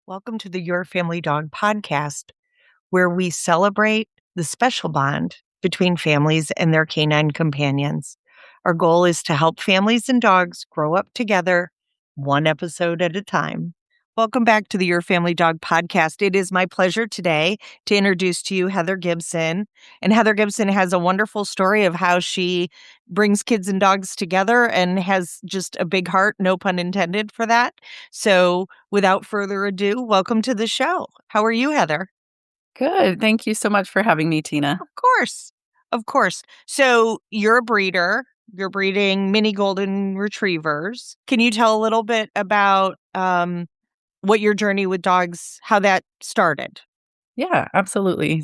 Welcome to the Your Family Dog podcast, where we celebrate the special bond between families and their canine companions. Our goal is to help families and dogs grow up together, one episode at a time. Welcome back to the Your Family Dog podcast. It is my pleasure today to introduce to you Heather Gibson. And Heather Gibson has a wonderful story of how she brings kids and dogs together and has just a big heart, no pun intended, for that. So without further ado, welcome to the show. How are you, Heather? Good. Thank you so much for having me, Tina. Of course. Of course. So you're a breeder. You're breeding mini golden retrievers. Can you tell a little bit about what your journey with dogs, how that started? Yeah, absolutely.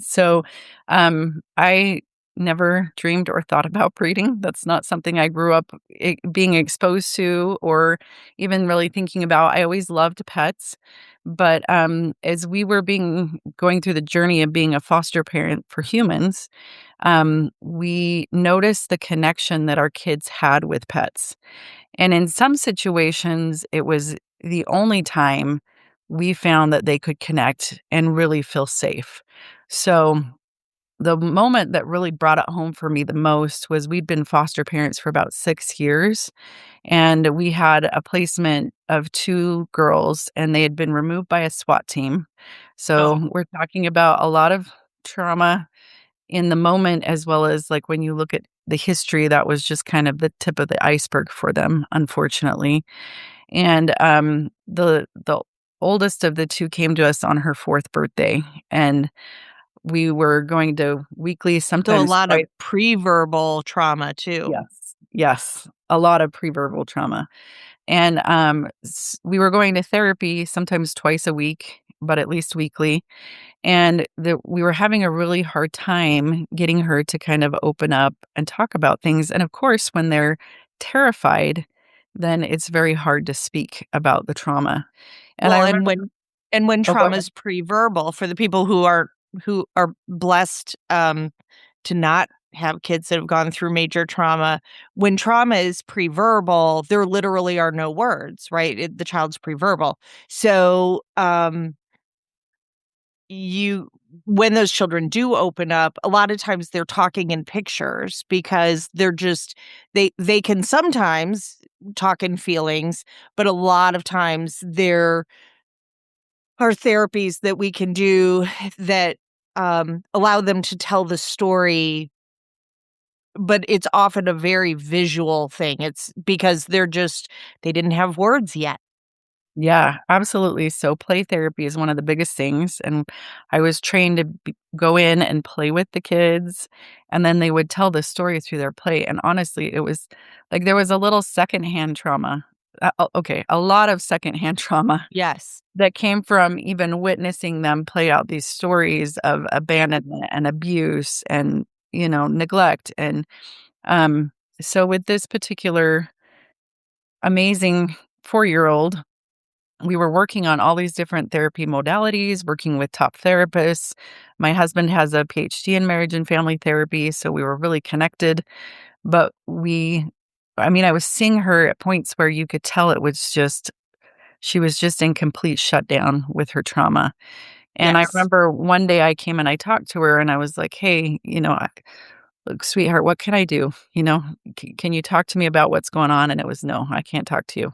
I never dreamed or thought about breeding. That's not something I grew up being exposed to or even really thinking about. I always loved pets, but as we were being going through the journey of being a foster parent for humans, we noticed the connection that our kids had with pets. And in some situations, it was the only time we found that they could connect and really feel safe. So, the moment that really brought it home for me the most was we'd been foster parents for about 6 years, and we had a placement of 2 girls, and they had been removed by a SWAT team. Oh, So, we're talking about a lot of trauma in the moment, as well as, like, when you look at the history, that was just kind of the tip of the iceberg for them, unfortunately. And, the oldest of the 2 came to us on her 4th birthday, and we were going to weekly, so a sometimes lot of twice. pre-verbal trauma too. Yes, yes, a lot of preverbal trauma. And, we were going to therapy sometimes twice a week, but at least weekly. And we were having a really hard time getting her to kind of open up and talk about things. And of course, when they're terrified, then it's very hard to speak about the trauma. And I Well, remember. and when Oh, go trauma ahead. is pre-verbal for the people who are blessed to not have kids that have gone through major trauma, when trauma is pre-verbal, there literally are no words, right? The child's pre-verbal. So, you when those children do open up, a lot of times they're talking in pictures because they're just they can sometimes talk in feelings, but a lot of times there are therapies that we can do that allow them to tell the story, but it's often a very visual thing. It's because they didn't have words yet. Yeah, absolutely. So play therapy is one of the biggest things, and I was trained to go in and play with the kids, and then they would tell the story through their play. And honestly, it was like there was a little secondhand trauma. Okay, a lot of secondhand trauma Yes. that came from even witnessing them play out these stories of abandonment and abuse and, neglect. And so with this particular amazing 4-year-old, we were working on all these different therapy modalities, working with top therapists. My husband has a PhD in marriage and family therapy, so we were really connected. But I was seeing her at points where you could tell she was just in complete shutdown with her trauma. And I Yes. remember one day I came and I talked to her and I was like, hey, look, sweetheart, what can I do? Can you talk to me about what's going on? And it was, no, I can't talk to you.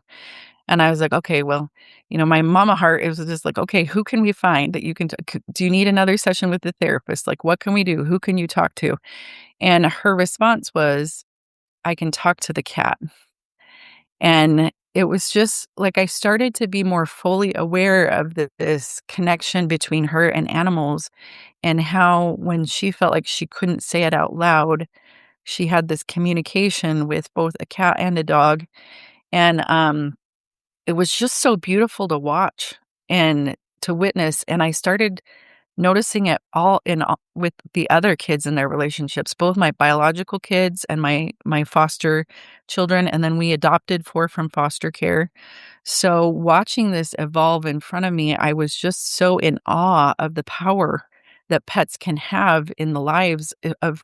And I was like, "Okay, well," my mama heart, it was just like, "Okay, who can we find that you can do you need another session with the therapist? Like, what can we do? Who can you talk to?" And her response was, "I can talk to the cat." And it was just like I started to be more fully aware of this connection between her and animals, and how when she felt like she couldn't say it out loud, she had this communication with both a cat and a dog. And, it was just so beautiful to watch and to witness, and I started noticing it all with the other kids in their relationships, both my biological kids and my foster children, and then we adopted 4 from foster care. So, watching this evolve in front of me, I was just so in awe of the power that pets can have in the lives of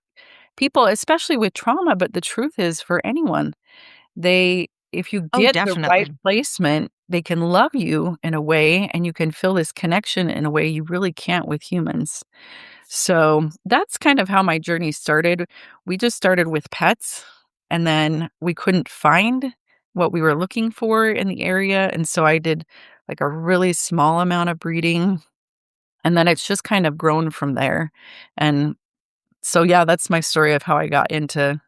people, especially with trauma, but the truth is for anyone, if you Oh, get the right definitely. placement, they can love you in a way, and you can feel this connection in a way you really can't with humans. So, that's kind of how my journey started. We just started with pets, and then we couldn't find what we were looking for in the area, and so I did, like, a really small amount of breeding, and then it's just kind of grown from there. And so, yeah, that's my story of how I got into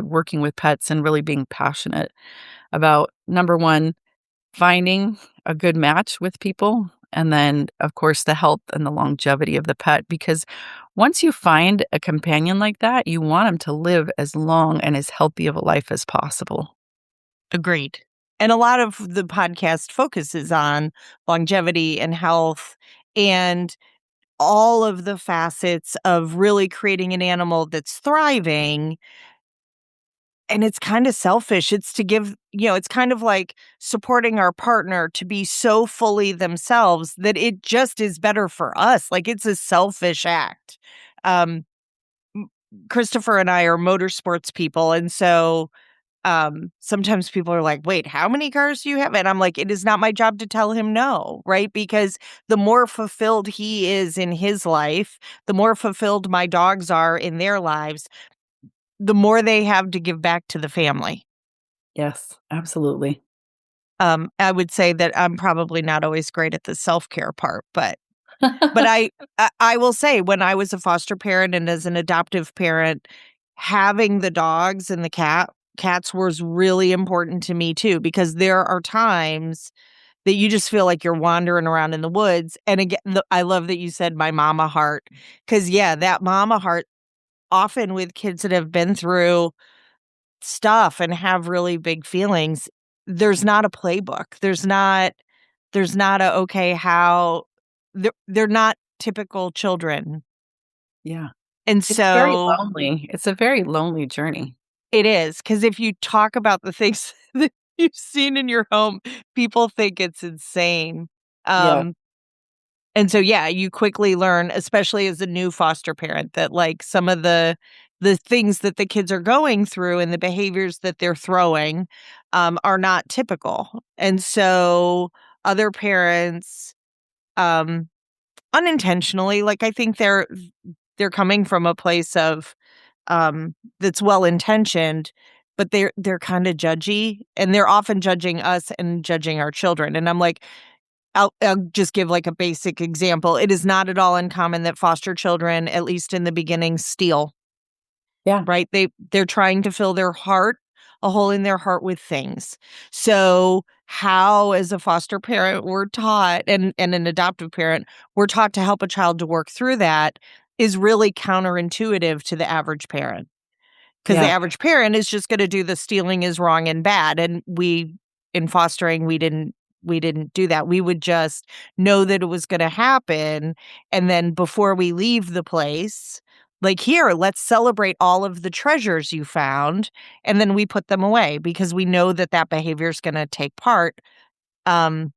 working with pets and really being passionate about, number 1, finding a good match with people, and then, of course, the health and the longevity of the pet, because once you find a companion like that, you want them to live as long and as healthy of a life as possible. Agreed. And a lot of the podcast focuses on longevity and health and all of the facets of really creating an animal that's thriving. And it's kind of selfish. It's to give, it's kind of like supporting our partner to be so fully themselves that it just is better for us. Like it's a selfish act. Um, m- Christopher and I are motorsports people. And so sometimes people are like, wait, how many cars do you have? And I'm like, it is not my job to tell him no, right? Because the more fulfilled he is in his life, the more fulfilled my dogs are in their lives, the more they have to give back to the family. Yes, absolutely. I would say that I'm probably not always great at the self-care part, but I will say when I was a foster parent and as an adoptive parent, having the dogs and the cats was really important to me too, because there are times that you just feel like you're wandering around in the woods. And again, I love that you said my mama heart, because yeah, that mama heart often with kids that have been through stuff and have really big feelings, there's not a playbook. There's not a okay, how they're not typical children. Yeah. And It's very so lonely. It's a very lonely journey. it is, because if you talk about the things that you've seen in your home, people think it's insane. Yeah, Um, and so, yeah, you quickly learn, especially as a new foster parent, that, like, some of the things that the kids are going through and the behaviors that they're throwing, are not typical. And so other parents, um, unintentionally, like, I think they're coming from a place of that's well-intentioned, but they're kinda judgy, and they're often judging us and judging our children, and I'm like, I'll just give, like, a basic example. It is not at all uncommon that foster children, at least in the beginning, steal, yeah, right? They're trying to fill their heart, a hole in their heart with things. So, how as a foster parent we're taught, and an adoptive parent, we're taught to help a child to work through that is really counterintuitive to the average parent. 'Cause the yeah, average parent is just gonna do the stealing is wrong and bad, and in fostering, we didn't do that. We would just know that it was gonna happen, and then before we leave the place, like, "Here, let's celebrate all of the treasures you found," and then we put them away because we know that that behavior is gonna take part, um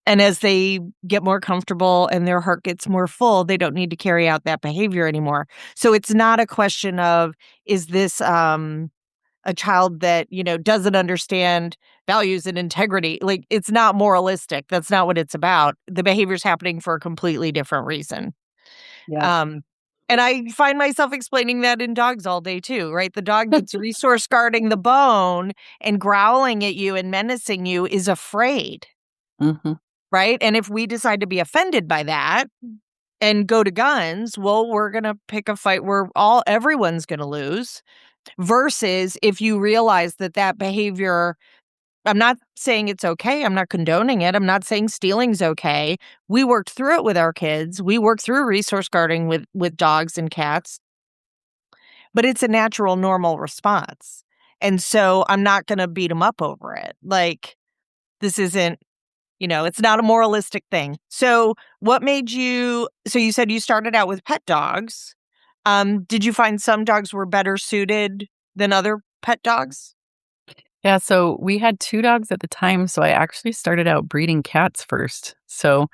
and as they get more comfortable and their heart gets more full, they don't need to carry out that behavior anymore. So it's not a question of, is this, a child that, doesn't understand values and integrity? Like, it's not moralistic. That's not what it's about. The behavior's happening for a completely different reason. yeah, Um, and I find myself explaining that in dogs all day too, right? The dog that's resource guarding the bone and growling at you and menacing you is afraid. mhm, Right? And if we decide to be offended by that and go to guns, well, we're gonna pick a fight where everyone's gonna lose. Versus if you realize that that behavior, I'm not saying it's okay. I'm not condoning it. I'm not saying stealing's okay. We worked through it with our kids. We worked through resource guarding with dogs and cats, but it's a natural, normal response. And so I'm not gonna beat them up over it. Like, this isn't, it's not a moralistic thing. So, what made you said you started out with pet dogs. Did you find some dogs were better suited than other pet dogs? yeah, so we had 2 dogs at the time, so I actually started out breeding cats first. So,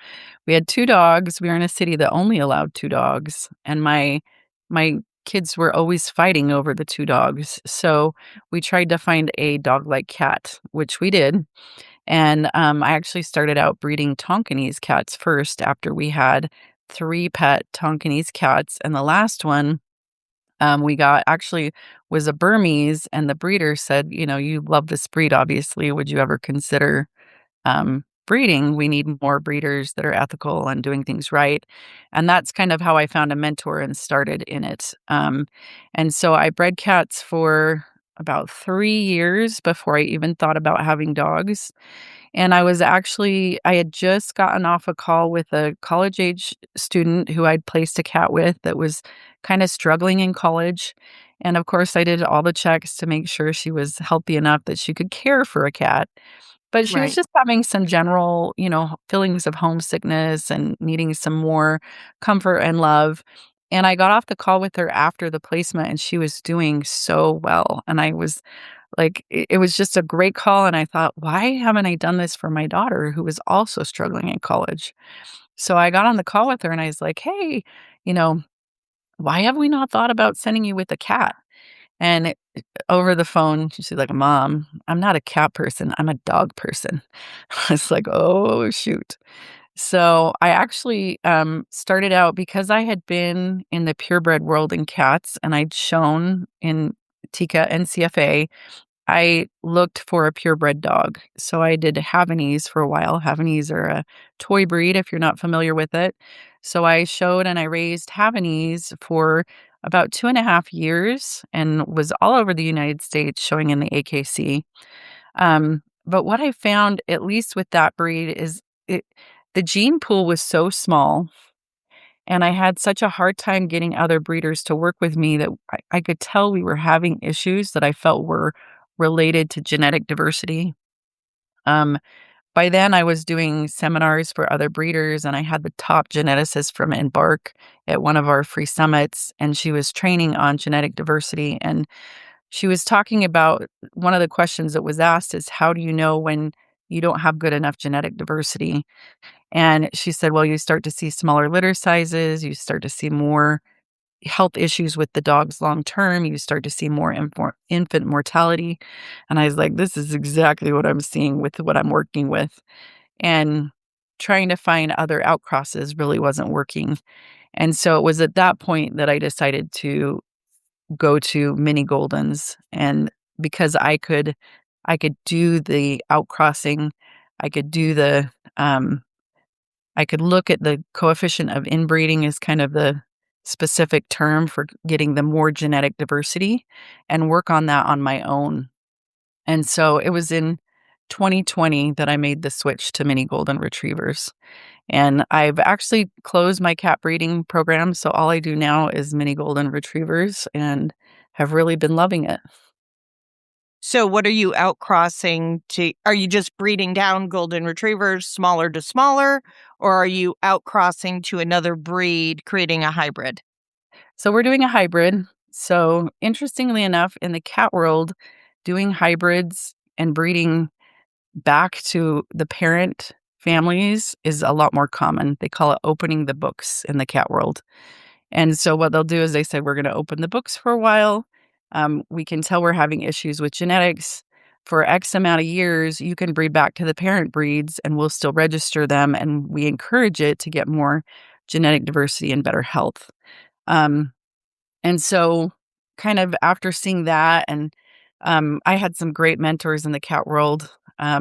we had 2 dogs, we were in a city that only allowed 2 dogs, and my kids were always fighting over the 2 dogs, so we tried to find a dog-like cat, which we did, And, I actually started out breeding Tonkinese cats first after we had 3 pet Tonkinese cats, and the last one, we got actually was a Burmese, and the breeder said, "You know, you love this breed, obviously. Would you ever consider breeding? We need more breeders that are ethical and doing things right." And that's kind of how I found a mentor and started in it. And so I bred cats for about 3 years before I even thought about having dogs. And I had just gotten off a call with a college age student who I'd placed a cat with that was kind of struggling in college. And of course, I did all the checks to make sure she was healthy enough that she could care for a cat. But she was Right. just having some general, feelings of homesickness and needing some more comfort and love. And I got off the call with her after the placement, and she was doing so well. And I was like, it was just a great call. And I thought, why haven't I done this for my daughter who was also struggling in college? So I got on the call with her and I was like, hey, you know, why have we not thought about sending you with a cat? And over the phone, she's like, "Mom, I'm not a cat person, I'm a dog person." I was like, "Oh, shoot." So, I actually, started out because I had been in the purebred world in cats, and I'd shown in TICA and CFA. I looked for a purebred dog. So I did Havanese for a while. Havanese are a toy breed if you're not familiar with it. So I showed and I raised Havanese for about 2.5 years and was all over the United States showing in the AKC. But what I found, at least with that breed, is it the gene pool was so small, and I had such a hard time getting other breeders to work with me that I could tell we were having issues that I felt were related to genetic diversity. Um, by then, I was doing seminars for other breeders, and I had the top geneticist from Embark at one of our free summits, and she was training on genetic diversity. And she was talking about one of the questions that was asked is, how do you know when you don't have good enough genetic diversity? And she said, well, you start to see smaller litter sizes, you start to see more health issues with the dogs long term, you start to see more infant mortality. And I was like, this is exactly what I'm seeing with what I'm working with. And trying to find other outcrosses really wasn't working. And so it was at that point that I decided to go to mini Goldens. And because I could do the outcrossing, I could do the I could look at the coefficient of inbreeding as kind of the specific term for getting the more genetic diversity and work on that on my own. And so it was in 2020 that I made the switch to mini golden retrievers. And I've actually closed my cat breeding program. So all I do now is mini golden retrievers and have really been loving it. So what are you outcrossing to? Are you just breeding down golden retrievers smaller to smaller, or are you outcrossing to another breed, creating a hybrid? So we're doing a hybrid. So interestingly enough, in the cat world, doing hybrids and breeding back to the parent families is a lot more common. They call it opening the books in the cat world. And so what they'll do is they say, we're going to open the books for a while. We can tell we're having issues with genetics. For X amount of years, you can breed back to the parent breeds and we'll still register them. And we encourage it to get more genetic diversity and better health. Um, and so kind of after seeing that and, I had some great mentors in the cat world. A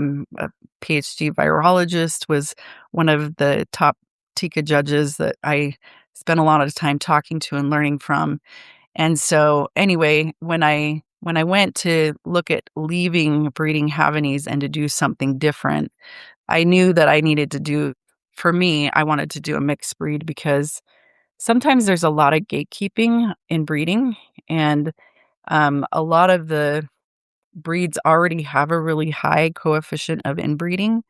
PhD virologist was one of the top TICA judges that I spent a lot of time talking to and learning from. And so anyway, when I went to look at leaving breeding Havanese and to do something different, I knew that I needed to do for me, I wanted to do a mixed breed because sometimes there's a lot of gatekeeping in breeding, and a lot of the breeds already have a really high coefficient of inbreeding.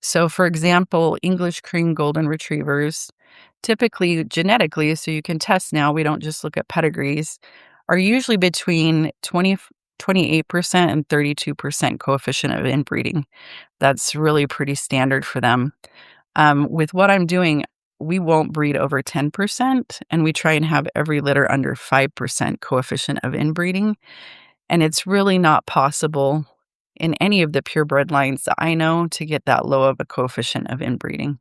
So, for example, English cream golden retrievers, typically genetically, so you can test now, we don't just look at pedigrees, are usually between 28% and 32% coefficient of inbreeding. That's really pretty standard for them. With what I'm doing, we won't breed over 10%, and we try and have every litter under 5% coefficient of inbreeding. And it's really not possible in any of the purebred lines that I know to get that low of a coefficient of inbreeding.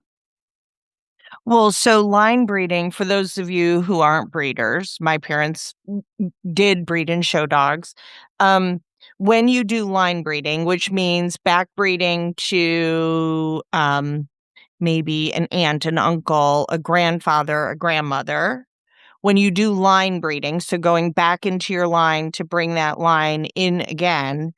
Well, so line breeding, for those of you who aren't breeders, my parents did breed and show dogs. Um, when you do line breeding, which means back breeding to maybe an aunt, an uncle, a grandfather, a grandmother, when you do line breeding, so going back into your line to bring that line in again,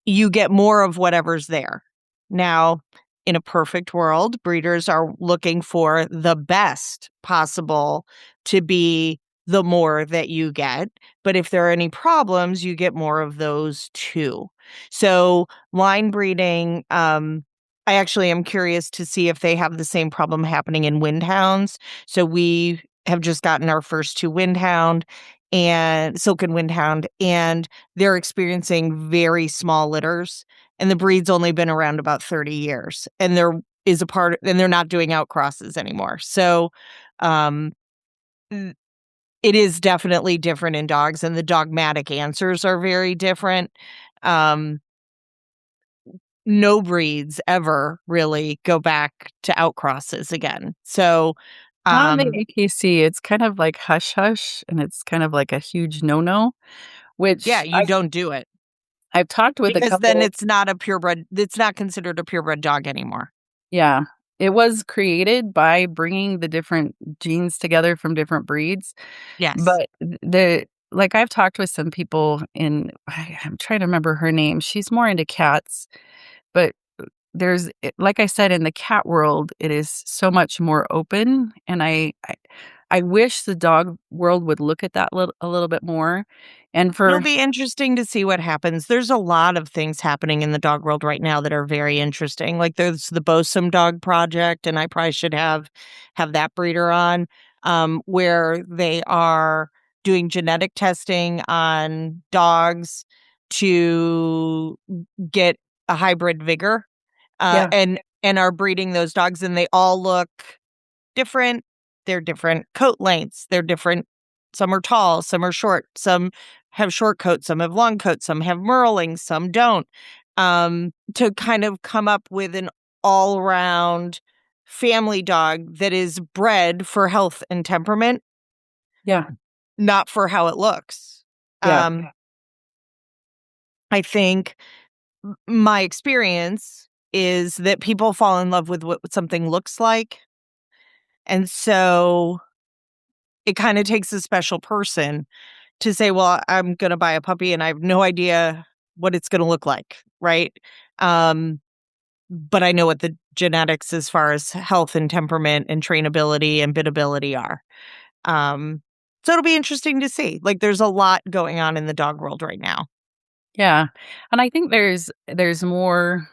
you get more of whatever's there. Now, in a perfect world, breeders are looking for the best possible to be the more that you get. But if there are any problems, you get more of those too. So, line breeding, I actually am curious to see if they have the same problem happening in windhounds. So, we have just gotten our first two windhound and silken windhound, and they're experiencing very small litters, and the breed's only been around about 30 years, and they're not doing outcrosses anymore. So, um, it is definitely different in dogs, and the dogmatic answers are very different. Um, no breeds ever really go back to outcrosses again. So, Not in the um, AKC, it's kind of like hush hush, and it's kind of like a huge no-no, yeah, which you don't do it I've talked with a because then couple. it's not considered a purebred dog anymore. Yeah. It was created by bringing the different genes together from different breeds, Yes. but the like, I've talked with some people I'm trying to remember her name, she's more into cats, but like I said, in the cat world, it is so much more open, and I wish the dog world would look at that a little bit more, and It'll for be interesting to see what happens. There's a lot of things happening in the dog world right now that are very interesting. Like there's the Bosom Dog Project, and I probably should have that breeder on, where they are doing genetic testing on dogs to get a hybrid vigor, Yeah, and are breeding those dogs, and they all look different. They're different coat lengths. They're different. Some are tall, some are short, some have short coats, some have long coats, some have merlings, some don't. To kind of come up with an all around family dog that is bred for health and temperament, yeah, not for how it looks. yeah, Um, I think my experience is that people fall in love with what something looks like. And so it kind of takes a special person to say, well, I'm going to buy a puppy and I have no idea what it's going to look like. Right. Um, but I know what the genetics as far as health and temperament and trainability and biddability are. Um, so it'll be interesting to see. Like there's a lot going on in the dog world right now. yeah, and I think there's more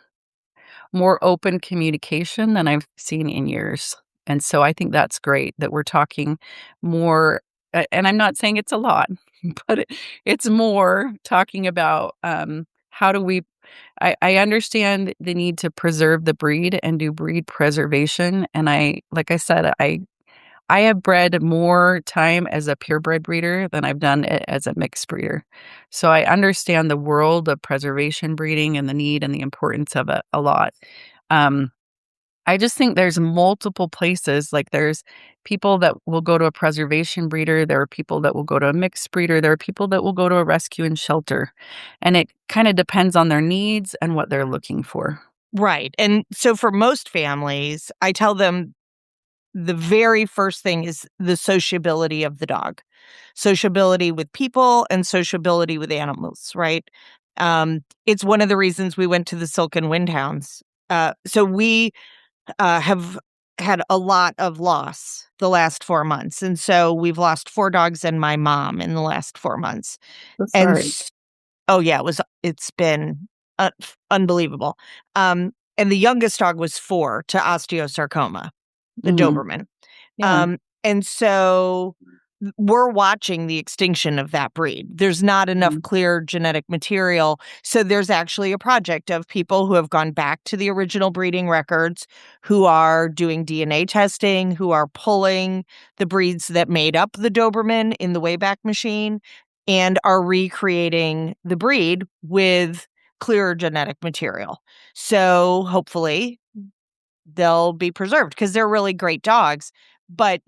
open communication than I've seen in years. And so I think that's great that we're talking more, and I'm not saying it's a lot, but it's more talking about how do we. I understand the need to preserve the breed and do breed preservation. And like I said, I have bred more time as a purebred breeder than I've done it as a mixed breeder. So I understand the world of preservation breeding and the need and the importance of it a lot. Um, I just think there's multiple places. Like there's people that will go to a preservation breeder. There are people that will go to a mixed breeder. There are people that will go to a rescue and shelter. And it kind of depends on their needs and what they're looking for. Right. And so for most families, I tell them the very first thing is the sociability of the dog, sociability with people and sociability with animals, right? It's one of the reasons we went to the Silken Windhounds. So we have had a lot of loss the last 4 months. And so we've lost four dogs and my mom in the last 4 months. So And sorry. oh, yeah, it's been unbelievable. And the youngest dog was 4 to osteosarcoma, the Hmm. Doberman. Yeah. And so we're watching the extinction of that breed. There's not enough Mhm. clear genetic material. So there's actually a project of people who have gone back to the original breeding records, who are doing DNA testing, who are pulling the breeds that made up the Doberman in the Wayback Machine and are recreating the breed with clearer genetic material. So hopefully they'll be preserved because they're really great dogs. But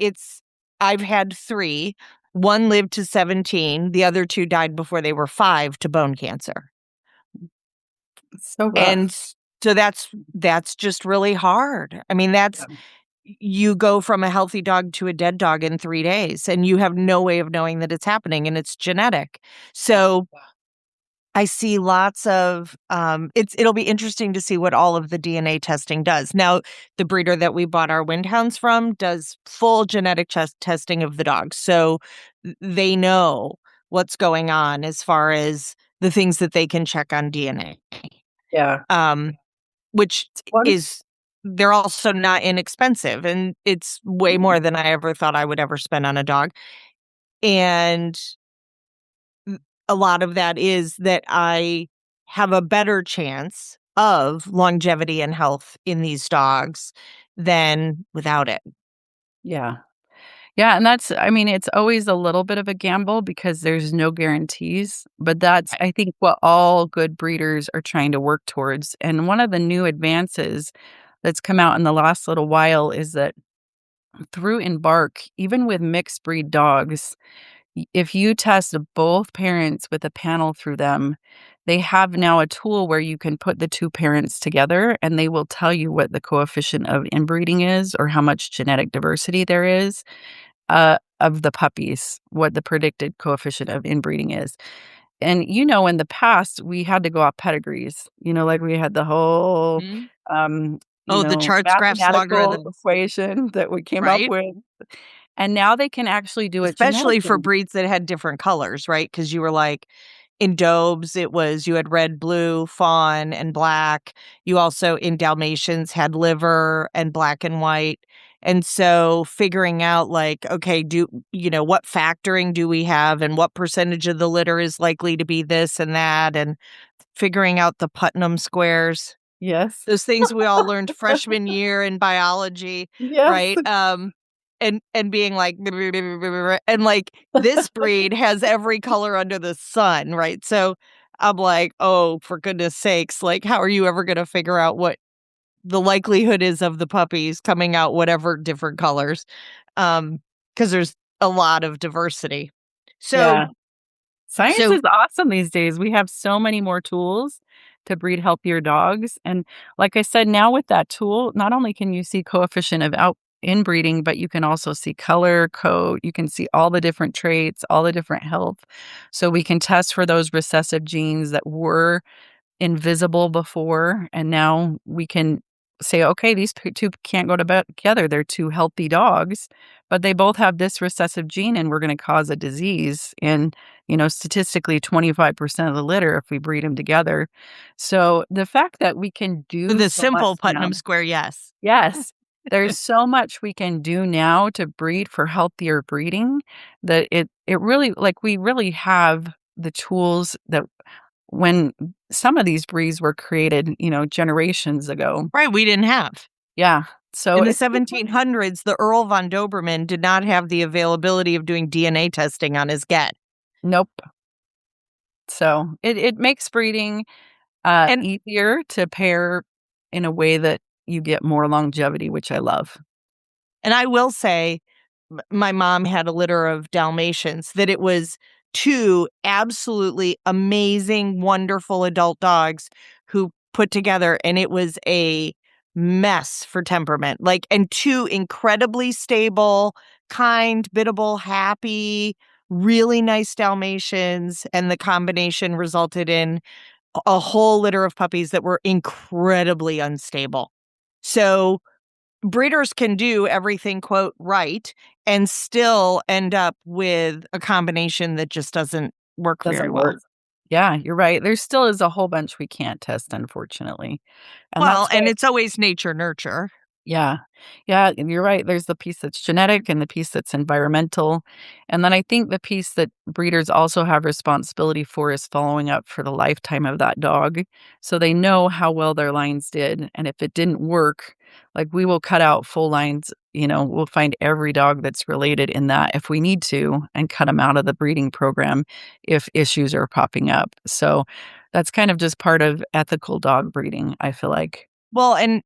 I've had three. One lived to 17. The other two died before they were 5 to bone cancer. It's so rough. And so that's just really hard. I mean, Yeah. you go from a healthy dog to a dead dog in 3 days, and you have no way of knowing that it's happening, and it's genetic. So I see lots of it'll be interesting to see what all of the DNA testing does. Now, the breeder that we bought our Windhounds from does full genetic testing of the dogs. So they know what's going on as far as the things that they can check on DNA. Yeah. Which One is they're also not inexpensive, and it's way more than I ever thought I would ever spend on a dog. And a lot of that is that I have a better chance of longevity and health in these dogs than without it. Yeah. Yeah, and that's I mean, it's always a little bit of a gamble because there's no guarantees, but that's I think what all good breeders are trying to work towards, and one of the new advances that's come out in the last little while is that through Embark, even with mixed breed dogs, if you test both parents with a panel through them, they have now a tool where you can put the 2 parents together, and they will tell you what the coefficient of inbreeding is or how much genetic diversity there is of the puppies, what the predicted coefficient of inbreeding is. And, in the past, we had to go off pedigrees, like we had the whole, Mhm. Oh, the charts, graphs, mathematical logarithms, equation that we came up right? with. And now they can actually do it Especially for genetically. breeds that had different colors, right? Because you were like, in Dobes, you had red, blue, fawn, and black. You also, in Dalmatians, had liver and black and white. And so figuring out, like, okay, what factoring do we have, and what percentage of the litter is likely to be this and that, and figuring out the Putnam squares. Yes. Those things we all learned freshman year in biology, Yes. right? And being like, and like this breed has every color under the sun, right? So I'm like, oh, for goodness sakes, like, how are you ever going to figure out what the likelihood is of the puppies coming out whatever different colors? Because there's a lot of diversity. So, Yeah. Science so is awesome these days. We have so many more tools to breed healthier dogs. And like I said, now with that tool, not only can you see coefficient of out inbreeding, but you can also see color, coat, you can see all the different traits, all the different health. So we can test for those recessive genes that were invisible before, and now we can say, "Okay, these 2 can't go to bed together. They're 2 healthy dogs, but they both have this recessive gene, and we're gonna cause a disease in, statistically 25% of the litter if we breed them together." So, the fact that we can do the so much simple now. Putnam square, yes. Yes. There's so much we can do now to breed for healthier breeding that it really like, we really have the tools that when some of these breeds were created, generations ago. Right, we didn't have. Yeah. So In the it's 1700s, the Earl von Doberman did not have the availability of doing DNA testing on his get. nope. So it makes breeding, And easier to pair in a way that you get more longevity, which I love. I will say, my mom had a litter of Dalmatians that it was 2 absolutely amazing, wonderful adult dogs who put together, and it was a mess for temperament. Like, and 2 incredibly stable, kind, biddable, happy, really nice Dalmatians, and the combination resulted in a whole litter of puppies that were incredibly unstable. So breeders can do everything, quote, right, and still end up with a combination that just doesn't work very Doesn't well. work. Yeah, you're right. There still is a whole bunch we can't test, unfortunately. And Well, that's and why it's always nature nurture. yeah. Yeah, and you're right. There's the piece that's genetic and the piece that's environmental. And then I think the piece that breeders also have responsibility for is following up for the lifetime of that dog. So they know how well their lines did. And if it didn't work, like we will cut out full lines, we'll find every dog that's related in that if we need to and cut them out of the breeding program if issues are popping up. So That's kind of just part of ethical dog breeding, I feel like. Well, and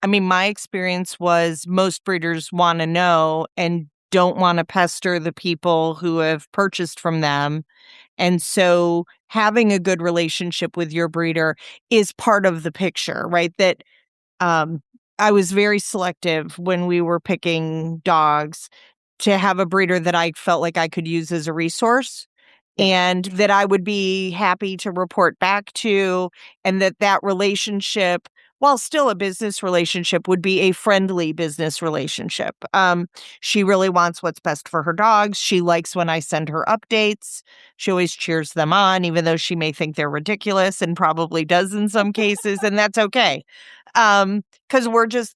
I mean, my experience was most breeders want to know and don't want to pester the people who have purchased from them. And so having a good relationship with your breeder is part of the picture, right? That um, I was very selective when we were picking dogs to have a breeder that I felt like I could use as a resource Yeah. and that I would be happy to report back to, and that that relationship, while still a business relationship, would be a friendly business relationship. She really wants what's best for her dogs. She likes when I send her updates. She always cheers them on, even though she may think they're ridiculous and probably does in some cases, and that's okay. Because we're just,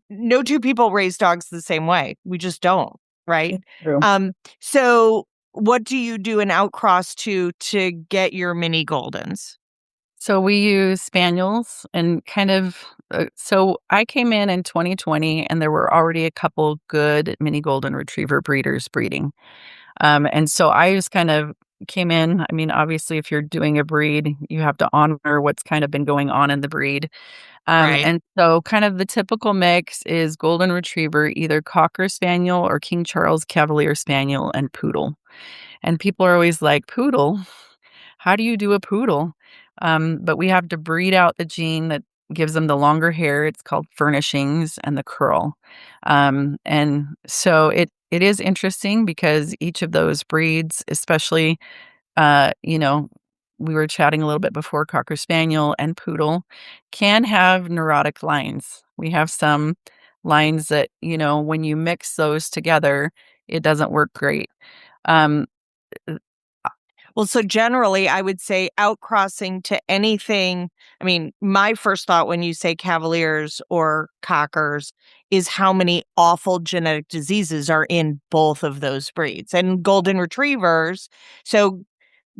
no two people raise dogs the same way. We just don't, right? It's true. Um, so what do you do an outcross to get your mini Goldens? So we use spaniels and kind of so I came in 2020 and there were already a couple good mini golden retriever breeders breeding. And so I just kind of came in. I mean, obviously, if you're doing a breed, you have to honor what's kind of been going on in the breed. Right. And so, kind of the typical mix is golden retriever, either Cocker Spaniel or King Charles Cavalier Spaniel and poodle. And people are always like, poodle? How do you do a poodle? But we have to breed out the gene that gives them the longer hair. It's called furnishings and the curl. And so it is interesting because each of those breeds, especially you know, we were chatting a little bit before Cocker Spaniel and Poodle can have neurotic lines. We have some lines that, when you mix those together, it doesn't work great. Um, uh, Well, so generally, I would say outcrossing to anything. I mean, my first thought when you say Cavaliers or Cockers is how many awful genetic diseases are in both of those breeds and Golden Retrievers. So,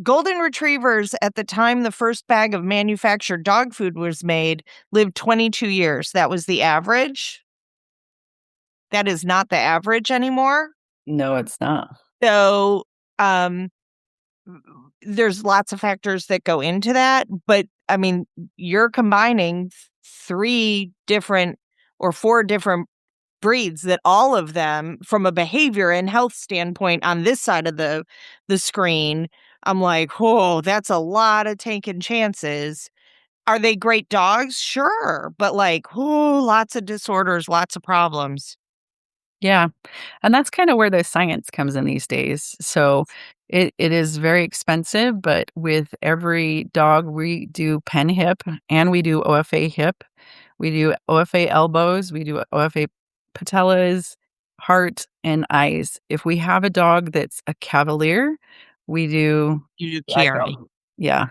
Golden Retrievers, at the time the first bag of manufactured dog food was made, lived 22 years. That was the average. That is not the average anymore. no, it's not. So, um, there's lots of factors that go into that, but I mean, you're combining three different or four different breeds that all of them from a behavior and health standpoint on this side of the screen, I'm like, "Oh, that's a lot of taking chances." Are they great dogs? Sure, but like, oh, lots of disorders, lots of problems. Yeah. And that's kind of where the science comes in these days. So it is very expensive, but with every dog, we do pen hip and we do OFA hip. We do OFA elbows, we do OFA patellas, heart, and eyes. If we have a dog that's a cavalier, we do You do like carry. yeah,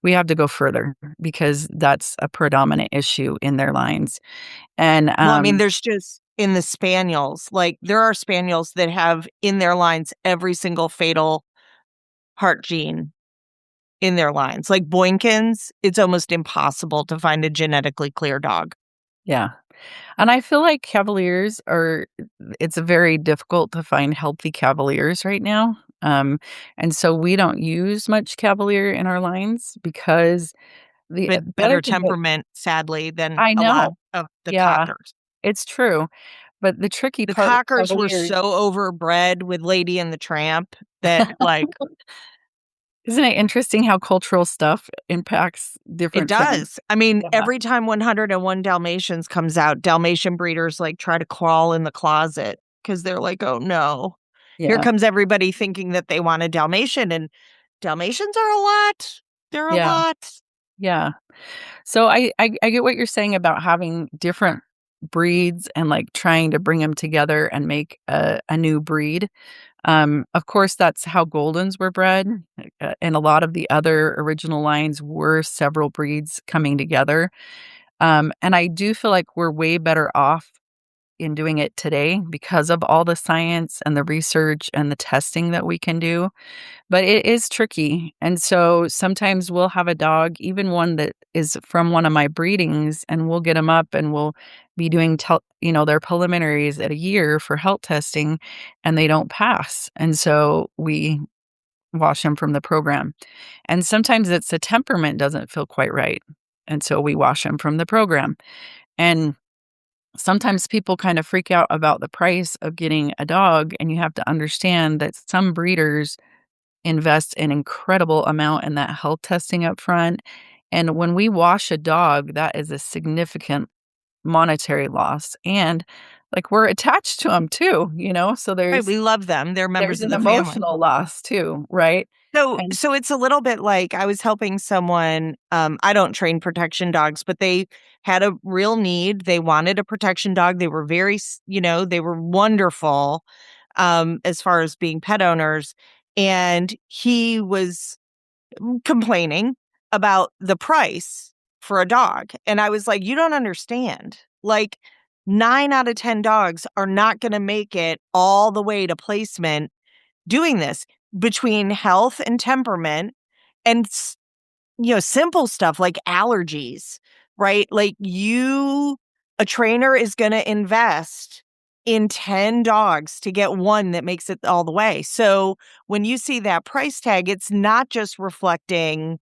we have to go further because that's a predominant issue in their lines. And Well, I mean, there's just in the spaniels, like there are spaniels that have in their lines every single fatal heart gene in their lines. Like Boykins, it's almost impossible to find a genetically clear dog. yeah. And I feel like Cavaliers are it's very difficult to find healthy Cavaliers right now. And so we don't use much Cavalier in our lines because But the other better thing that temperament, sadly, than I a lot know. of the Yeah, cockers. it's true. But the tricky The part with cockers were Cavaliers so overbred with Lady and the Tramp that, like, isn't it interesting how cultural stuff impacts it different things? does. I mean, Yeah, every time 101 Dalmatians comes out, Dalmatian breeders, like, try to crawl in the closet because 'cause they're like, "Oh, no. Here yeah, comes everybody thinking that they want a Dalmatian," and Dalmatians are a lot. They're a yeah, lot. yeah. So I get what you're saying about having different breeds and, like, trying to bring them together and make a new breed. Of course, that's how Goldens were bred, and a lot of the other original lines were several breeds coming together. And I do feel like we're way better off in doing it today because of all the science and the research and the testing that we can do. But it is tricky, and so sometimes we'll have a dog, even one that is from one of my breedings, and we'll get them up and we'll be doing their preliminaries at a year for health testing, and they don't pass, and so we wash them from the program. And sometimes it's the temperament doesn't feel quite right, and so we wash them from the program. And sometimes people kind of freak out about the price of getting a dog, and you have to understand that some breeders invest an incredible amount in that health testing up front. And when we wash a dog, that is a significant monetary loss. And like we're attached to them too, so Right, there's we love them. They're there's members of an the family. emotional loss too, right? So And so it's a little bit like I was helping someone, I don't train protection dogs, but they had a real need. They wanted a protection dog. They were very, they were wonderful, as far as being pet owners. And he was complaining about the price for a dog. And I was like, you don't understand. Like 9 out of 10 dogs are not going to make it all the way to placement doing this between health and temperament and simple stuff like allergies, right? Like a trainer is going to invest in 10 dogs to get one that makes it all the way. So when you see that price tag, it's not just reflecting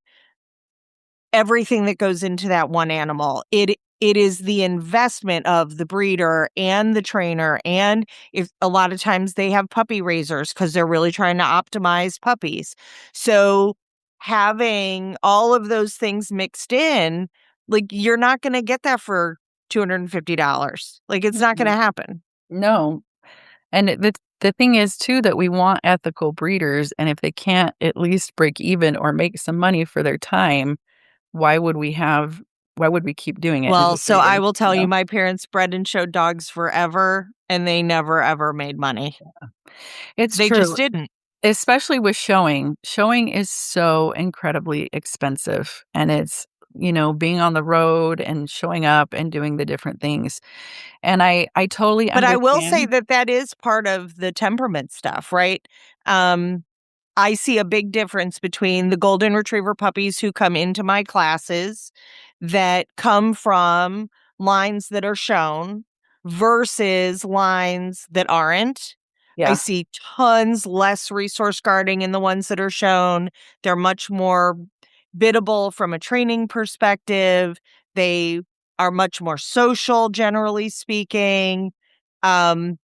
everything that goes into that one animal. It is the investment of the breeder and the trainer, and if a lot of times they have puppy raisers because they're really trying to optimize puppies. So having all of those things mixed in, like you're not going to get that for $250. Like it's not going to mm, happen. no. And the thing is too that we want ethical breeders, and if they can't at least break even or make some money for their time, why would we keep doing it as Well, a so I breeder, will you tell you, know? my parents bred and showed dogs forever, and they never ever made money. It's They just true, didn't. especially with showing. Showing is so incredibly expensive, and it's, being on the road and showing up and doing the different things. And I totally But I will say understand. that that is part of the temperament stuff, right? Um, I see a big difference between the golden retriever puppies who come into my classes that come from lines that are shown versus lines that aren't. I Yeah, see tons less resource guarding in the ones that are shown. They're much more biddable from a training perspective. They are much more social, generally speaking. Um,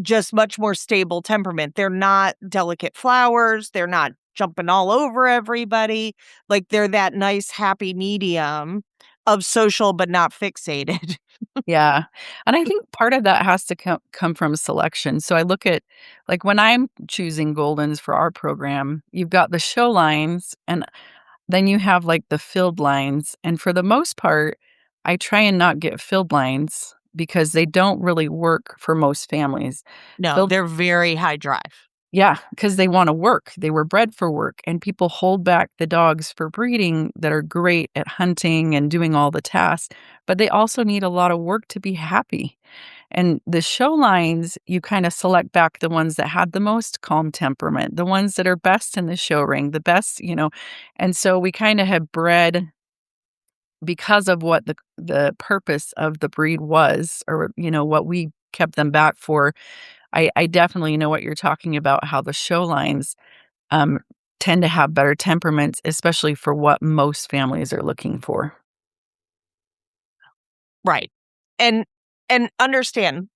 just much more stable temperament. They're not delicate flowers. They're not jumping all over everybody. Like they're that nice, happy medium of social but not fixated. yeah, and I think part of that has to come from selection. So I look at, like, when I'm choosing Goldens for our program, you've got the show lines, and then you have, like, the field lines, and for the most part, I try and not get field lines because they don't really work for most families. No, Field they're very high drive. Yeah, because they wanna work. They were bred for work, and people hold back the dogs for breeding that are great at hunting and doing all the tasks, but they also need a lot of work to be happy. And the show lines, you kinda select back the ones that had the most calm temperament, the ones that are best in the show ring, the best, and so we kinda have bred because of what the purpose of the breed was, or, what we kept them back for. I definitely know what you're talking about, how the show lines, um, tend to have better temperaments, especially for what most families are looking for. Right. And understand,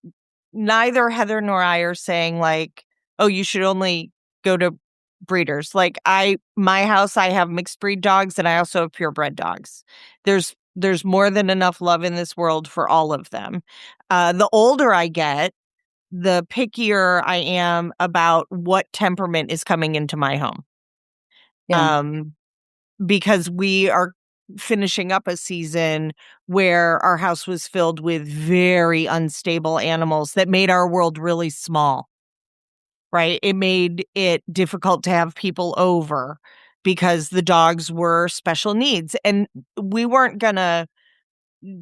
neither Heather nor I are saying like, "Oh, you should only go to breeders." Like my house, I have mixed breed dogs and I also have purebred dogs. There's more than enough love in this world for all of them. The older I get, the pickier I am about what temperament is coming into my home. Yeah, Um, because we are finishing up a season where our house was filled with very unstable animals that made our world really small, right? It made it difficult to have people over because the dogs were special needs. And we weren't going to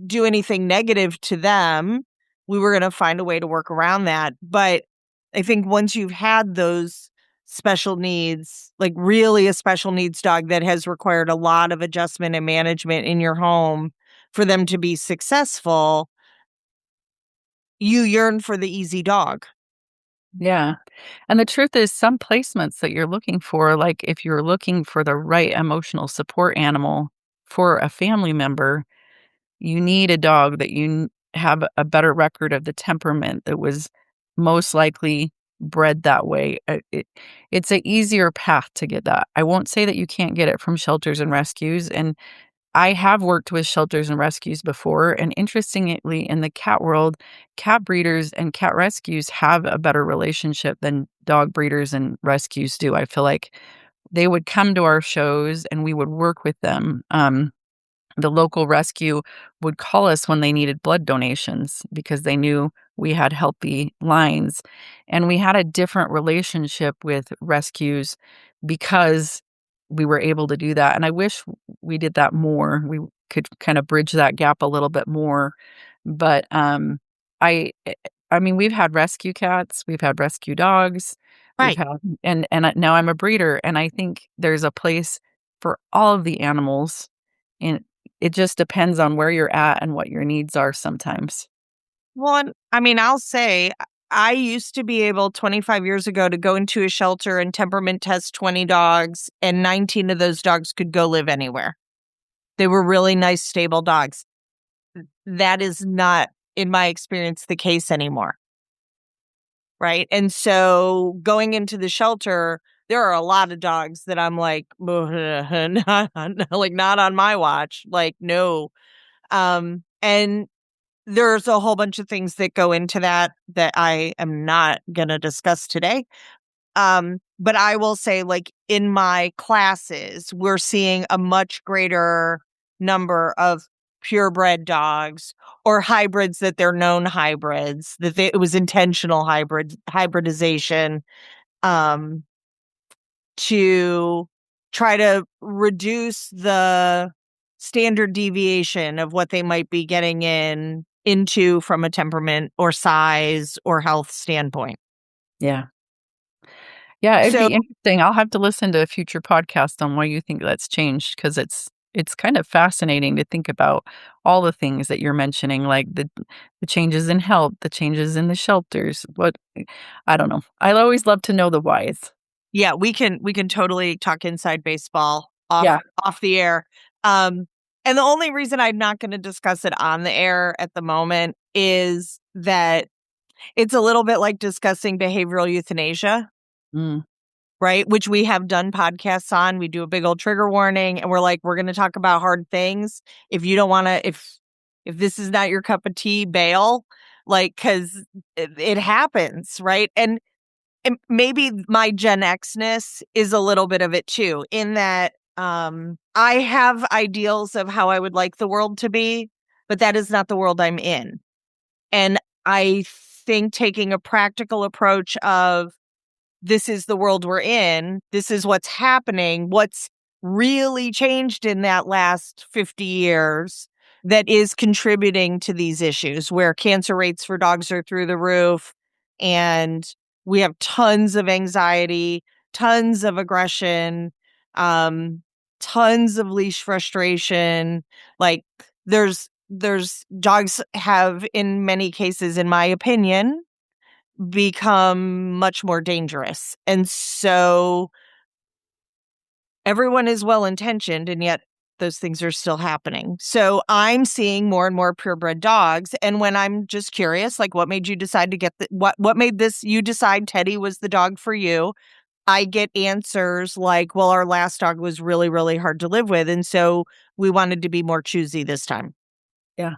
do anything negative to them. We were going to find a way to work around that. But I think once you've had those special needs, like really a special needs dog that has required a lot of adjustment and management in your home for them to be successful, you yearn for the easy dog. Yeah. And the truth is some placements that you're looking for, like if you're looking for the right emotional support animal for a family member, you need a dog that have a better record of the temperament that was most likely bred that way. It's a easier path to get that. I won't say that you can't get it from shelters and rescues, and I have worked with shelters and rescues before, and interestingly, in the cat world, cat breeders and cat rescues have a better relationship than dog breeders and rescues do. I feel like they would come to our shows and we would work with them. The local rescue would call us when they needed blood donations because they knew we had healthy lines. And we had a different relationship with rescues because we were able to do that. And I wish we did that more. We could kind of bridge that gap a little bit more. But I I mean, we've had rescue cats, we've had rescue dogs, we've Right. had now I'm a breeder, and I think there's a place for all of the animals, and it just depends on where you're at and what your needs are sometimes. Well, and I mean, I'll say I used to be able 25 years ago to go into a shelter and temperament test 20 dogs, and 19 of those dogs could go live anywhere. They were really nice, stable dogs. That is not, in my experience, the case anymore. Right. And so going into the shelter, there are a lot of dogs that I'm like, not, like not on my watch. Like, no. And there's a whole bunch of things that go into that I am not going to discuss today. But I will say, like, in my classes, we're seeing a much greater number of purebred dogs or hybrids that they're known hybrids, it was intentional hybridization, um, to try to reduce the standard deviation of what they might be getting into from a temperament or size or health standpoint. Yeah. Yeah, it'd So be interesting. I'll have to listen to a future podcast on why you think that's changed because it's kind of fascinating to think about all the things that you're mentioning, like the changes in health, the changes in the shelters. I don't know. I always love to know the whys. yeah, we can totally talk inside baseball Yeah. off the air. Um, and the only reason I'm not going to discuss it on the air at the moment is that it's a little bit like discussing behavioral euthanasia, Mm, right? Which we have done podcasts on. We do a big old trigger warning, and we're like, we're going to talk about hard things. If you don't want to, if this is not your cup of tea, bail. Like, because it happens, right? And maybe my Gen Xness is a little bit of it too, in that I have ideals of how I would like the world to be, but that is not the world I'm in. And I think taking a practical approach of this is the world we're in, this is what's happening, what's really changed in that last 50 years that is contributing to these issues where cancer rates for dogs are through the roof and we have tons of anxiety, tons of aggression, um, tons of leash frustration. Like there's dogs have in many cases, in my opinion, become much more dangerous. And so everyone is well intentioned, and yet those things are still happening. So I'm seeing more and more purebred dogs. And when I'm just curious, like what made you decide to get what made this you decide Teddy was the dog for you? I get answers like, well, our last dog was really, really hard to live with. And so we wanted to be more choosy this time. yeah.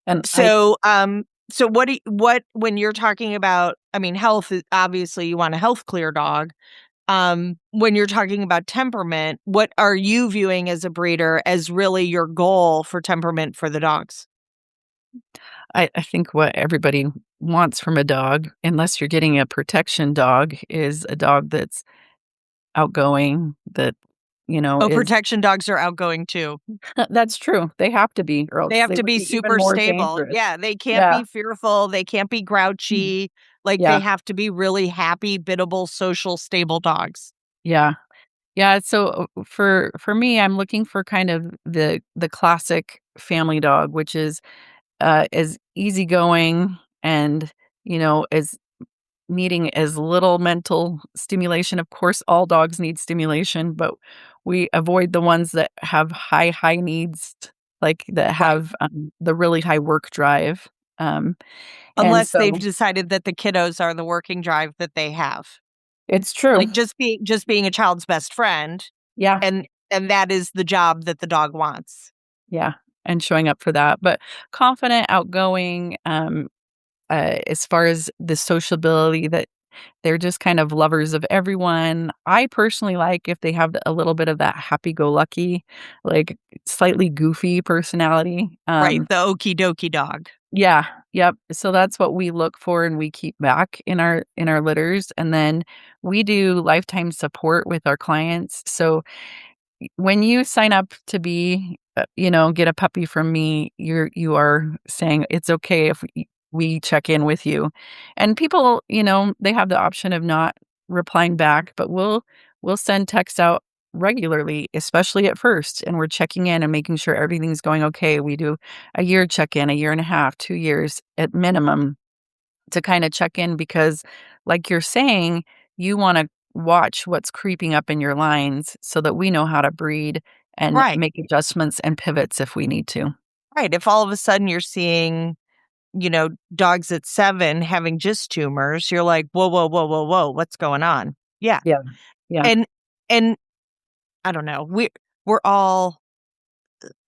And I So what when you're talking about, I mean, health is obviously you want a health clear dog. When you're talking about temperament, what are you viewing as a breeder as really your goal for temperament for the dogs? I think what everybody wants from a dog, unless you're getting a protection dog, is a dog that's outgoing, that, Oh, is protection dogs are outgoing too. that's true. They have to be, or They else have they to would be be even super more stable. dangerous. Yeah, they can't Yeah. be fearful, they can't be Mm. grouchy. Like they Yeah. have to be really happy, biddable, social, stable dogs. Yeah. Yeah, so for me, I'm looking for kind of the classic family dog, which is, as easygoing and, as needing as little mental stimulation. Of course, all dogs need stimulation, but we avoid the ones that have high needs, like, that Right. have, the really high work drive, and Unless they've so decided that the kiddos are the working drive that they have. it's true. Like, just being a child's best friend, Yeah, and that is the job that the dog wants. yeah, and showing up for that, but confident, outgoing, as far as the sociability that they're just kind of lovers of everyone. I personally like if they have a little bit of that happy-go-lucky, like, slightly goofy personality. Right, the okie dokie dog. Yeah, yep. So that's what we look for and we keep back in our litters, and then we do lifetime support with our clients. So when you sign up to be, get a puppy from me, you are saying it's okay if we check in with you. And people, they have the option of not replying back, but we'll send texts out regularly, especially at first, and we're checking in and making sure everything's going okay. We do a year check in, a year and a half, 2 years at minimum to kinda check in because, like you're saying, you wanna watch what's creeping up in your lines so that we know how to breed and Right, make adjustments and pivots if we need to. right. If all of a sudden you're seeing, dogs at 7 having just tumors, you're like, "Whoa, whoa, whoa, whoa, whoa, what's going on?" Yeah, Yeah. Yeah. and and I don't know, we're all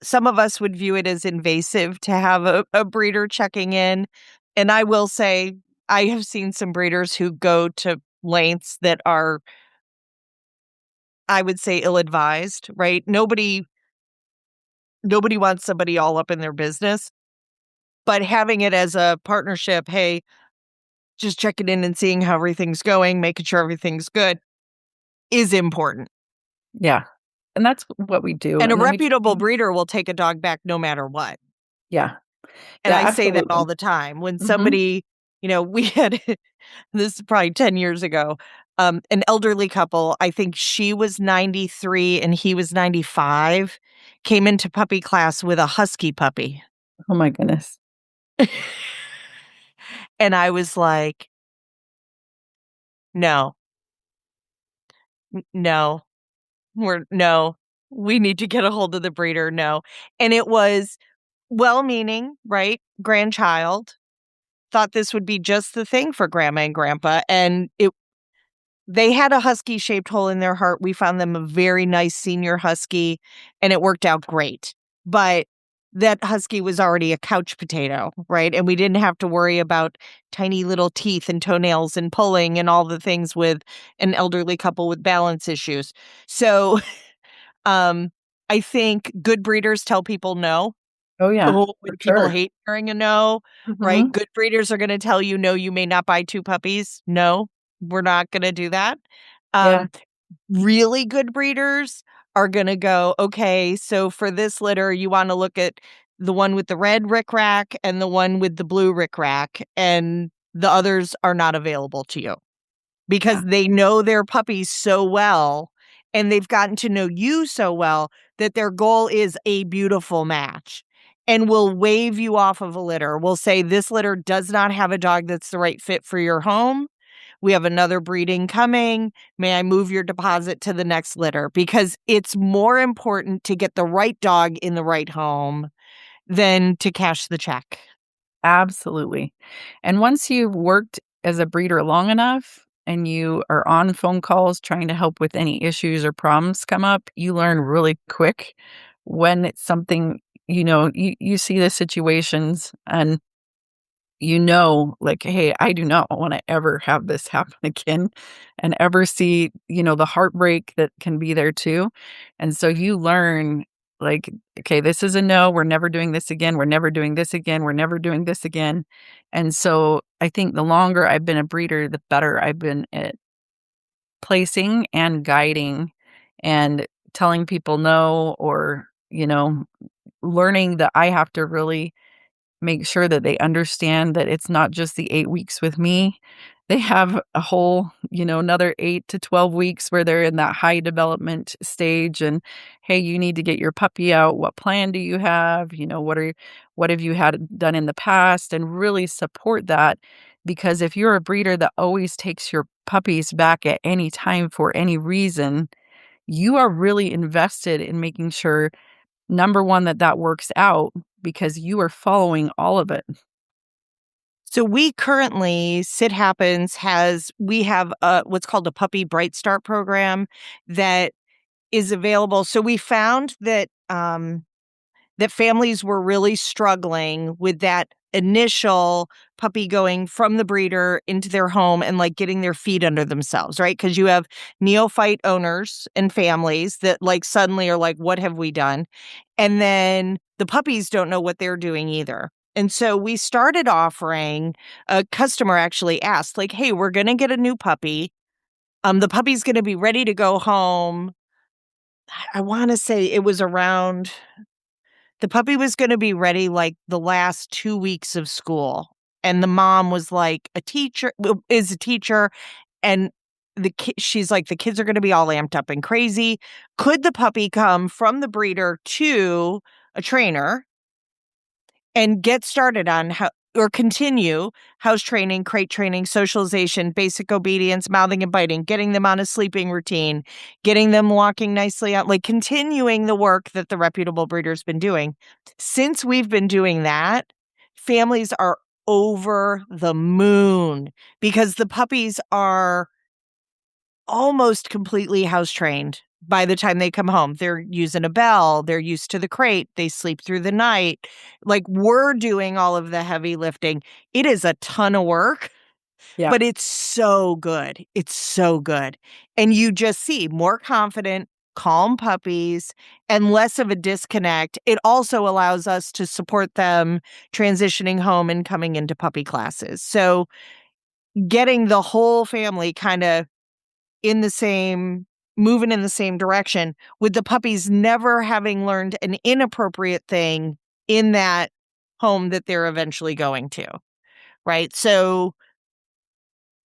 some of us would view it as invasive to have a breeder checking in, and I will say, I have seen some breeders who go to lengths that are, I would say, ill-advised, right? Nobody wants somebody all up in their business, but having it as a partnership, "Hey, just checking in and seeing how everything's going, making sure everything's good," is important. Yeah. And that's what we do, And a and then we reputable breeder will take a dog back no matter what. Yeah. And Yeah, I say that all absolutely. the time. When Mhm. somebody, we had this is probably 10 years ago, an elderly couple, I think she was 93 and he was 95, came into puppy class with a husky puppy. Oh my goodness. And I was like, "No, no, no, we need to get a hold of the breeder, no." And it was well-meaning, right? Grandchild, thought this would be just the thing for grandma and grandpa, and they had a husky-shaped hole in their heart. We found them a very nice senior husky, and it worked out great. But that husky was already a couch potato, right? And we didn't have to worry about tiny little teeth and toenails and pulling and all the things with an elderly couple with balance issues. So, um, I think good breeders tell people no. Oh, yeah, Oh, for when people sure. hate hearing a no, right? Mhm. Good breeders are gonna tell you, "No, you may not buy 2 puppies. No, we're not gonna do that." Yeah. Um, really good breeders are gonna go, "Okay, so for this litter, you wanna look at the one with the red rickrack and the one with the blue rickrack, and the others are not available to you." Yeah. Because they know their puppies so well, and they've gotten to know you so well that their goal is a beautiful match, and will wave you off of a litter. Will say, "This litter does not have a dog that's the right fit for your home. We have another breeding coming. May I move your deposit to the next litter?" Because it's more important to get the right dog in the right home than to cash the check. Absolutely. And once you've worked as a breeder long enough and you are on phone calls trying to help with any issues or problems come up, you learn really quick when it's something, you see the situations and like, "Hey, I do not wanna ever have this happen again," and ever see, the heartbreak that can be there too, and so you learn, like, "Okay, this is a no, we're never doing this again, we're never doing this again, we're never doing this again," and so I think the longer I've been a breeder, the better I've been at placing and guiding and telling people no or, learning that I have to really make sure that they understand that it's not just the 8 weeks with me. They have a whole, another 8 to 12 weeks where they're in that high development stage and, "Hey, you need to get your puppy out. What plan do you have? What have you had done in the past?" And really support that because if you're a breeder that always takes your puppies back at any time for any reason, you are really invested in making sure, number 1, that that works out because you are following all of it. So we currently, Sid Happens we have what's called a Puppy Bright Start program that is available. So we found that families were really struggling with that initial puppy going from the breeder into their home and like getting their feet under themselves, right? Because you have neophyte owners and families that like suddenly are like, what have we done? And then the puppies don't know what they're doing either. And so we started offering, a customer actually asked, like, hey, we're going to get a new puppy. The puppy's going to be ready to go home. I want to say it was around the puppy was gonna be ready, like, the last 2 weeks of school, and the mom was, like, is a teacher, and she's like, "The kids are gonna be all amped up and crazy. Could the puppy come from the breeder to a trainer and get started on how or continue house training, crate training, socialization, basic obedience, mouthing and biting, getting them on a sleeping routine, getting them walking nicely out, like continuing the work that the reputable breeder's been doing. Since we've been doing that, families are over the moon because the puppies are almost completely house trained by the time they come home. They're using a bell, they're used to the crate, they sleep through the night. Like, we're doing all of the heavy lifting. It is a ton of work, Yeah. but it's so good. It's so good. And you just see more confident, calm puppies and less of a disconnect. It also allows us to support them transitioning home and coming into puppy classes. So, getting the whole family kind of in the same moving in the same direction, with the puppies never having learned an inappropriate thing in that home that they're eventually going to, right? So,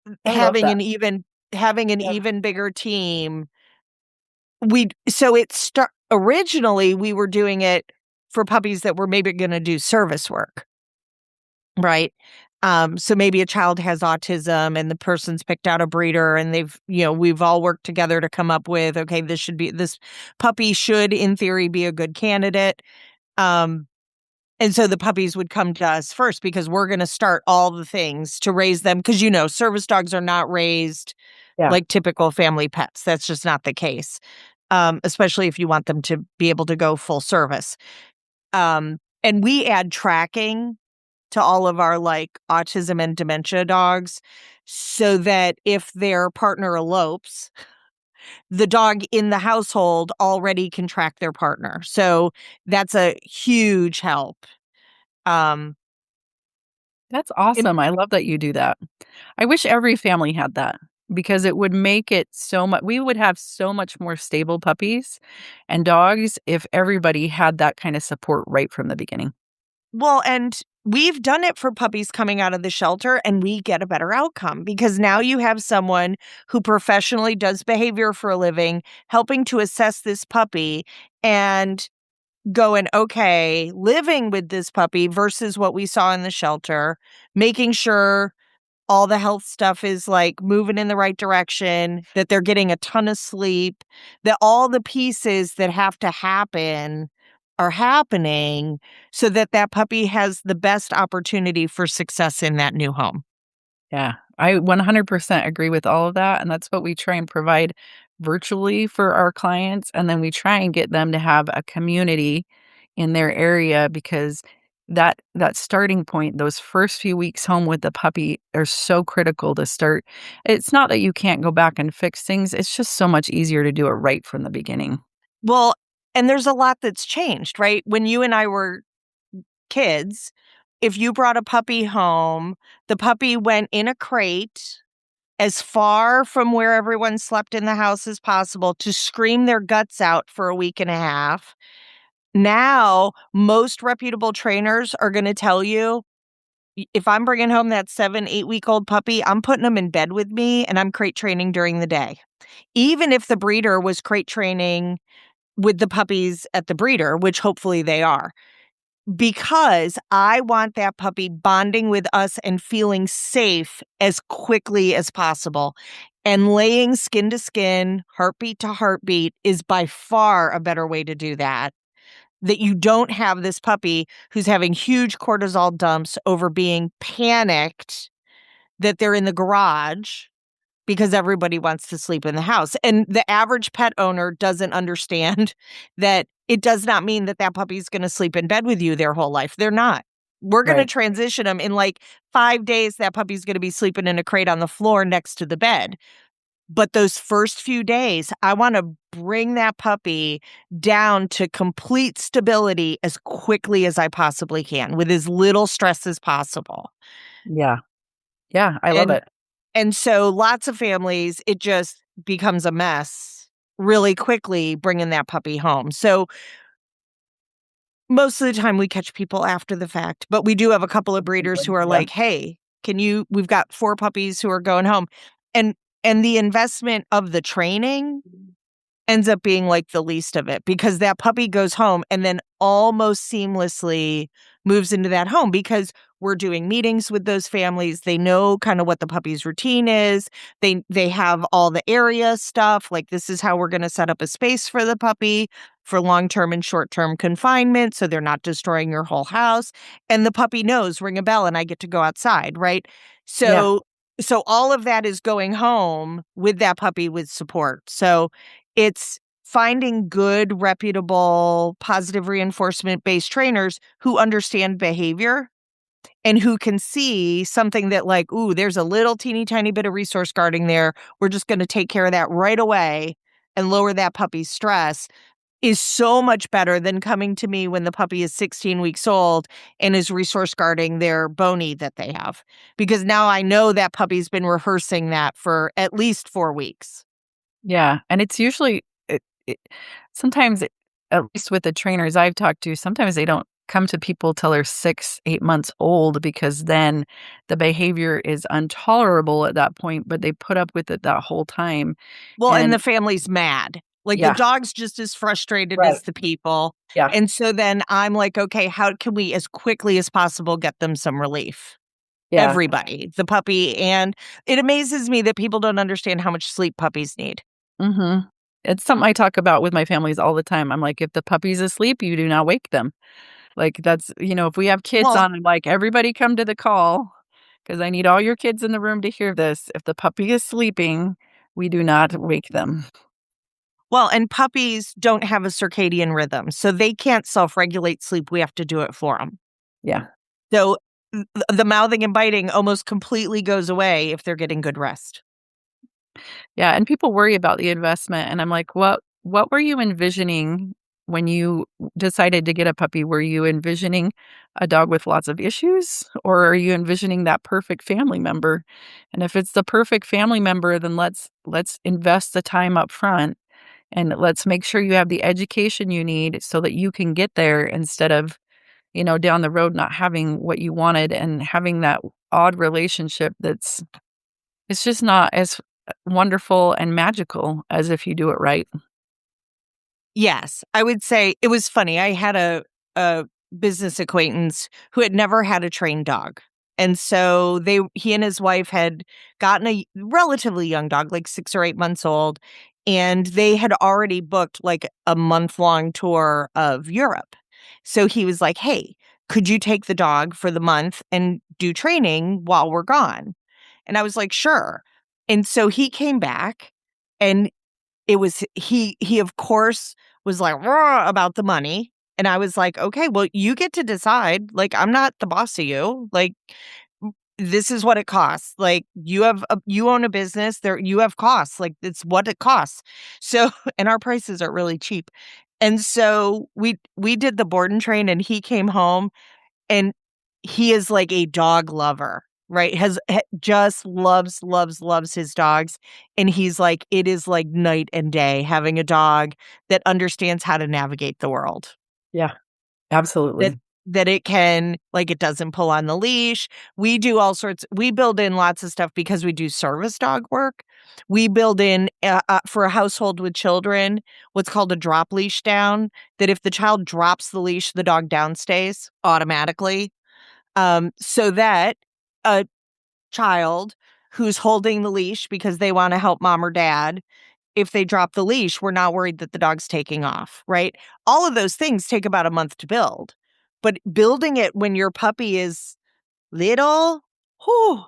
I love having that. an even having an Yeah. even bigger team, we so it start originally, we were doing it for puppies that were maybe gonna do service work. Right. So maybe a child has autism and the person's picked out a breeder and we've all worked together to come up with, okay, this puppy should in theory be a good candidate. Um, and so the puppies would come to us first because we're going to start all the things to raise them. Cause service dogs are not raised Yeah. like typical family pets. That's just not the case. Especially if you want them to be able to go full service. And we add tracking to all of our, like, autism and dementia dogs so that if their partner elopes, the dog in the household already can track their partner. So that's a huge help. Um, That's and awesome. I love that you do that. I wish every family had that because it would make it so much we would have so much more stable puppies and dogs if everybody had that kind of support right from the beginning. and we've done it for puppies coming out of the shelter, and we get a better outcome because now you have someone who professionally does behavior for a living, helping to assess this puppy and going, okay, living with this puppy versus what we saw in the shelter, making sure all the health stuff is like moving in the right direction, that they're getting a ton of sleep, that all the pieces that have to happen are happening so that that puppy has the best opportunity for success in that new home. Yeah, I 100% agree with all of that, and that's what we try and provide virtually for our clients, and then we try and get them to have a community in their area because that starting point, those first few weeks home with the puppy are so critical to start. It's not that you can't go back and fix things, it's just so much easier to do it right from the beginning. Well, and there's a lot that's changed, right? When you and I were kids, if you brought a puppy home, the puppy went in a crate as far from where everyone slept in the house as possible to scream their guts out for a week and a half. Now, most reputable trainers are going to tell you, if I'm bringing home that 7, 8 week old puppy, I'm putting them in bed with me and I'm crate training during the day. Even if the breeder was crate training with the puppies at the breeder, which hopefully they are. because I want that puppy bonding with us and feeling safe as quickly as possible. And laying skin to skin, heartbeat to heartbeat is by far a better way to do that. That you don't have this puppy who's having huge cortisol dumps over being panicked that they're in the garage because everybody wants to sleep in the house. And the average pet owner doesn't understand that it does not mean that that puppy's going to sleep in bed with you their whole life. They're not. We're going to Right. transition them in like 5 days. That puppy's going to be sleeping in a crate on the floor next to the bed. But those first few days, I want to bring that puppy down to complete stability as quickly as I possibly can with as little stress as possible. Yeah. Yeah, I love And it. And so lots of families, it just becomes a mess really quickly bringing that puppy home. So most of the time we catch people after the fact, but we do have a couple of breeders who are Yeah. like, "Hey, we've got 4 puppies who are going home." And the investment of the training ends up being like the least of it because that puppy goes home and then almost seamlessly moves into that home because we're doing meetings with those families. They know kind of what the puppy's routine is. They have all the area stuff. Like this is how we're going to set up a space for the puppy for long-term and short-term confinement so they're not destroying your whole house. And the puppy knows ring a bell and I get to go outside, right? Yeah. So all of that is going home with that puppy with support. So it's finding good, reputable, positive reinforcement-based trainers who understand behavior and who can see something that like, "Ooh, there's a little teeny tiny bit of resource guarding there. We're just gonna take care of that right away and lower that puppy's stress," is so much better than coming to me when the puppy is 16 weeks old and is resource guarding their Boney that they have. Because now I know that puppy's been rehearsing that for at least 4 weeks. Yeah, and it's usually it sometimes it at least with the trainers I've talked to, sometimes they don't come to people till they're 6, 8 months old because then the behavior is intolerable at that point, but they put up with it that whole time, Well, and and the family's mad. Like, the yeah, dog's just as frustrated right. as the people, Yeah, and so then I'm like, "Okay, how can we, as quickly as possible, get them some relief?" yeah. Everybody, the puppy, and it amazes me that people don't understand how much sleep puppies need. Mhm. It's something I talk about with my families all the time. I'm like, "If the puppy's asleep, you do not wake them." Like, that's if we have kids Well on, I'm like, "Everybody come to the call because I need all your kids in the room to hear this. If the puppy is sleeping, we do not wake them." and puppies don't have a circadian rhythm, so they can't self-regulate sleep, we have to do it for them. Yeah. So, the mouthing and biting almost completely goes away if they're getting good rest. Yeah, and people worry about the investment, and I'm like, What were you envisioning when you decided to get a puppy? Were you envisioning a dog with lots of issues, or are you envisioning that perfect family member? And if it's the perfect family member, then let's invest the time up front, and let's make sure you have the education you need so that you can get there instead of, down the road not having what you wanted and having that odd relationship that's it's just not as wonderful and magical as if you do it right. Yes, I would say it was funny. I had a business acquaintance who had never had a trained dog. And so he and his wife had gotten a relatively young dog, like 6 or 8 months old, and they had already booked like a month-long tour of Europe. So he was like, "Hey, could you take the dog for the month and do training while we're gone?" And I was like, "Sure." And so he came back and it was he of course was like, "Rah," about the money, and I was like, "Okay, well, you get to decide, like, I'm not the boss of you, like, this is what it costs, like, you own a business, you have costs, like, it's what it costs." So and our prices are really cheap, and so we did the board and train, and he came home and he is like a dog lover, right? Just loves, loves, loves his dogs, and he's like, it is like night and day having a dog that understands how to navigate the world. Yeah, That absolutely. that it can, like, it doesn't pull on the leash. We do all sorts, we build in lots of stuff because we do service dog work. We build in, for a household with children, what's called a drop leash down, that if the child drops the leash, the dog down stays automatically. So that a child who's holding the leash because they want to help mom or dad, if they drop the leash, we're not worried that the dog's taking off, right? All of those things take about a month to build. But building it when your puppy is little, whew,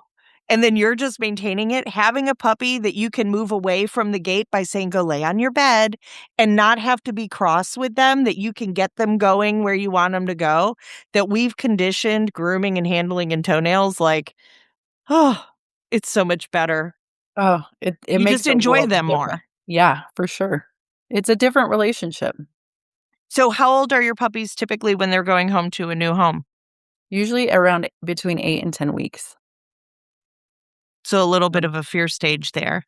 and then you're just maintaining it, having a puppy that you can move away from the gate by saying, go lay on your bed and not have to be cross with them, that you can get them going where you want them to go, that we've conditioned grooming and handling and toenails, like, oh, it's so much better. Oh, it You makes just a enjoy world of them difference. more. Yeah, for sure. It's a different relationship. So how old are your puppies typically when they're going home to a new home? Usually around between 8 and 10 weeks. So a little bit Um, of a fear stage there.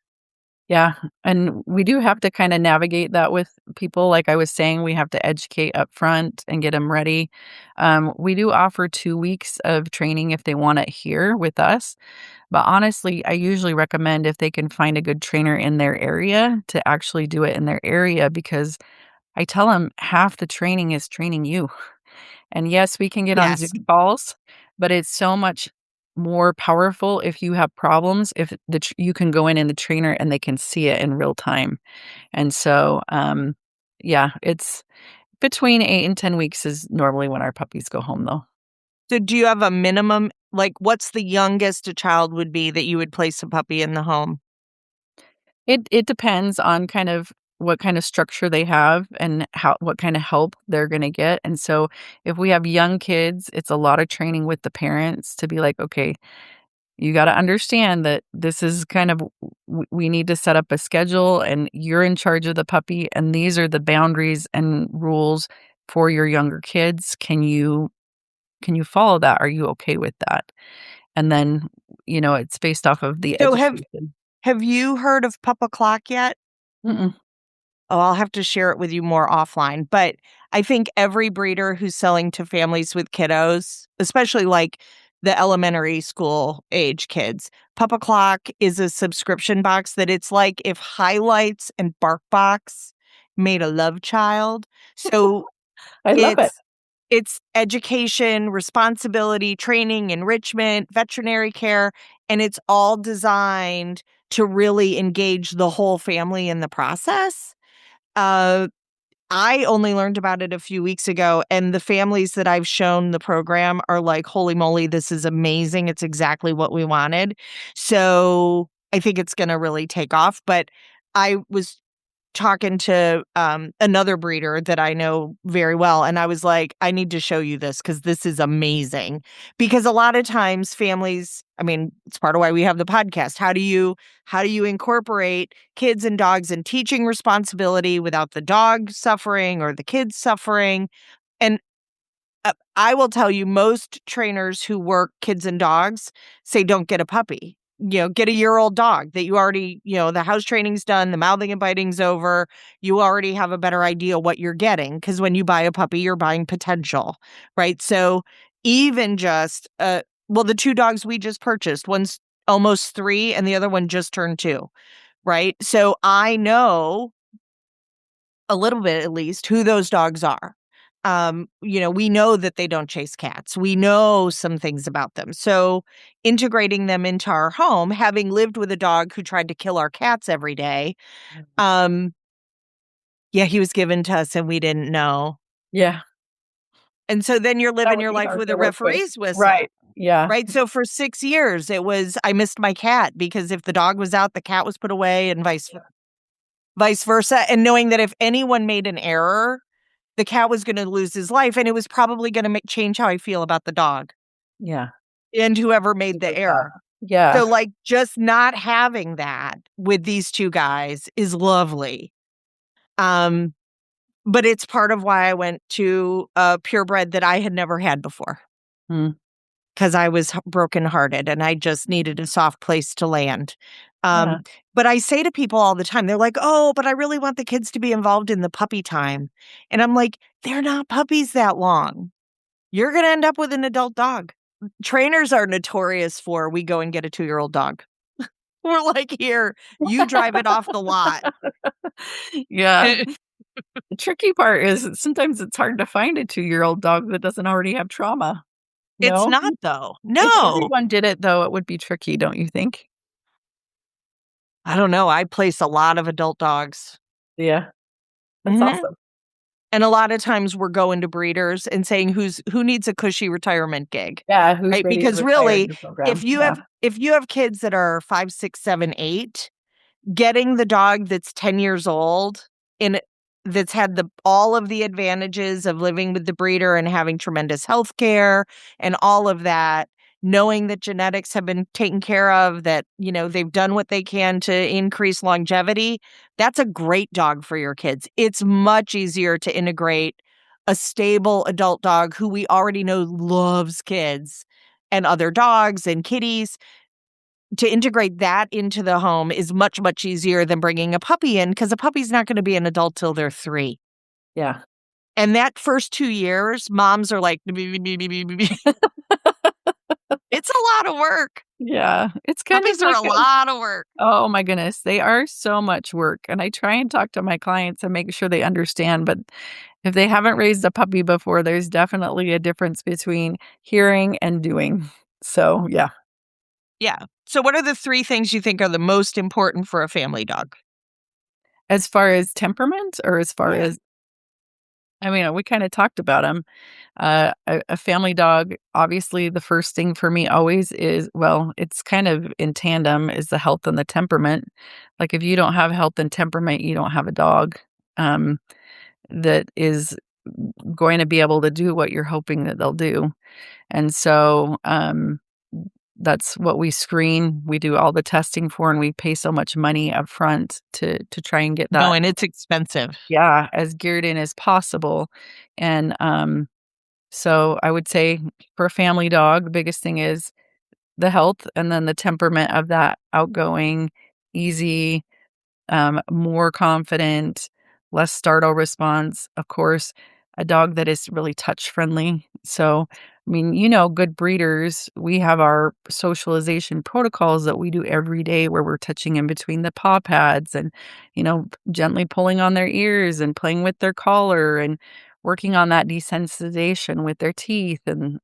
yeah, and we do have to kinda navigate that with people, like I was saying, we have to educate up front and get them ready. We do offer 2 weeks of training if they want it here with us, but honestly, I usually recommend if they can find a good trainer in their area to actually do it in their area because I tell them half the training is training you. And yes, we can get on Yes. Zoom calls, but it's so much more powerful if you have problems, if you can go in the trainer and they can see it in real time. And so, yeah, it's between 8 and 10 weeks is normally when our puppies go home, though. So do you have a minimum, like, what's the youngest a child would be that you would place a puppy in the home? It depends on kind of what kind of structure they have and how what kind of help they're gonna get. And so if we have young kids, it's a lot of training with the parents to be like, okay, you got to understand that this is kind of we need to set up a schedule and you're in charge of the puppy and these are the boundaries and rules for your younger kids. Can you follow that? Are you okay with that? And then, it's based off of the So education. have you heard of Pup O'Clock yet? Mm-mm. Oh, I'll have to share it with you more offline. But I think every breeder who's selling to families with kiddos, especially like the elementary school age kids, Pup O'Clock is a subscription box that it's like if Highlights and BarkBox made a love child. So I love it. it's it's education, responsibility, training, enrichment, veterinary care, and it's all designed to really engage the whole family in the process. Uh, I only learned about it a few weeks ago, and the families that I've shown the program are like, "Holy moly, this is amazing. It's exactly what we wanted." So, I think it's gonna really take off, but I was talking to, another breeder that I know very well, and I was like, "I need to show you this because this is amazing." Because a lot of times families, I mean, it's part of why we have the podcast. How do you incorporate kids and dogs in teaching responsibility without the dog suffering or the kids suffering? And I will tell you, most trainers who work kids and dogs say, don't get a puppy. Get a year-old dog that you already, the house training's done, the mouthing and biting's over. You already have a better idea what you're getting because when you buy a puppy, you're buying potential, right? So even just, well, the two dogs we just purchased, one's almost 3 and the other one just turned 2, right? So I know a little bit at least who those dogs are. We know that they don't chase cats. We know some things about them. So integrating them into our home, having lived with a dog who tried to kill our cats every day, um, yeah, he was given to us and we didn't know. Yeah. And so then you're That living would your be life hard with to a work with. referee's whistle. Right. Yeah. Right. So for 6 years, it was, I missed my cat because if the dog was out, the cat was put away and vice versa. And knowing that if anyone made an error, the cat was gonna lose his life, and it was probably gonna change how I feel about the dog Yeah. and whoever made Super the tough. error. Yeah. So, like, just not having that with these 2 guys is lovely. Um, but it's part of why I went to a purebred that I had never had before Mm. because I was brokenhearted and I just needed a soft place to land. Yeah. Um, but I say to people all the time, they're like, "Oh, but I really want the kids to be involved in the puppy time." And I'm like, "They're not puppies that long." you're going to end up with an adult dog. Trainers are notorious for we go and get a 2-year-old dog. We're like, here, you drive it off the lot. Yeah. The tricky part is sometimes it's hard to find a two-year-old dog that doesn't already have trauma. It's No? not though. If No. everyone did it, though, it would be tricky, don't you think? I don't know. I place a lot of adult dogs. Yeah. That's Mhm. awesome. And a lot of times we're going to breeders and saying who needs a cushy retirement gig, Yeah, who's right? ready to Because retire in really, your program? Yeah. if you have kids that are 5, 6, 7, 8, getting the dog that's 10 years old in that's had all of the advantages of living with the breeder and having tremendous health care and all of that, knowing that genetics have been taken care of, that, they've done what they can to increase longevity, that's a great dog for your kids. It's much easier to integrate a stable adult dog who we already know loves kids and other dogs and kitties. To integrate that into the home is much, much easier than bringing a puppy in, because a puppy's not gonna be an adult till they're 3. Yeah. And that first 2 years, moms are like, it's a lot of work. Yeah. It's kind of Puppies are like a a lot of work. oh my goodness, they are so much work, and I try and talk to my clients and make sure they understand, but if they haven't raised a puppy before, there's definitely a difference between hearing and doing. So, yeah. Yeah. So what are the 3 things you think are the most important for a family dog? As far as temperament or as far Yeah. as I mean, we kinda talked about them. A family dog, obviously, the first thing for me always is well, it's kind of in tandem, is the health and the temperament. Like, if you don't have health and temperament, you don't have a dog, um, that is going to be able to do what you're hoping that they'll do. And so, that's what we screen, we do all the testing for, and we pay so much money upfront to try and get No, that and it's expensive. yeah, as geared in as possible. And, so I would say for a family dog, the biggest thing is the health and then the temperament of that outgoing, easy, more confident, less startle response. Of course, a dog that is really touch friendly. So, I mean, good breeders, we have our socialization protocols that we do every day where we're touching in between the paw pads and, gently pulling on their ears and playing with their collar and working on that desensitization with their teeth and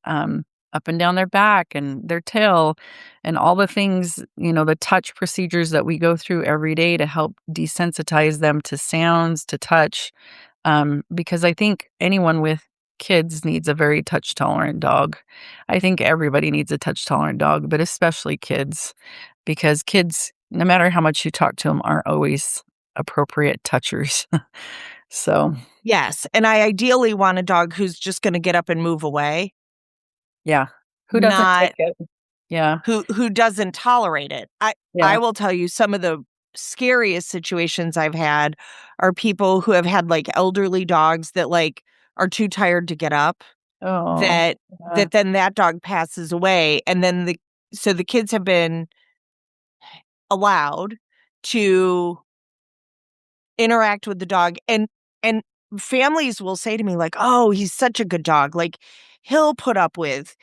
up and down their back and their tail and all the things, the touch procedures that we go through every day to help desensitize them to sounds, to touch. Because I think anyone with kids needs a very touch tolerant dog. I think everybody needs a touch tolerant dog, but especially kids, because kids, no matter how much you talk to them, aren't always appropriate touchers. So, Yes, and I ideally want a dog who's just gonna get up and move away, yeah. Who doesn't not take it? Yeah. who doesn't tolerate it. I Yeah. will tell you some of the scariest situations I've had are people who have had, like, elderly dogs that, like, are too tired to get up, Oh, that yeah. then that dog passes away, and then the kids have been allowed to interact with the dog, and families will say to me like, "Oh, he's such a good dog, like, he'll put up with,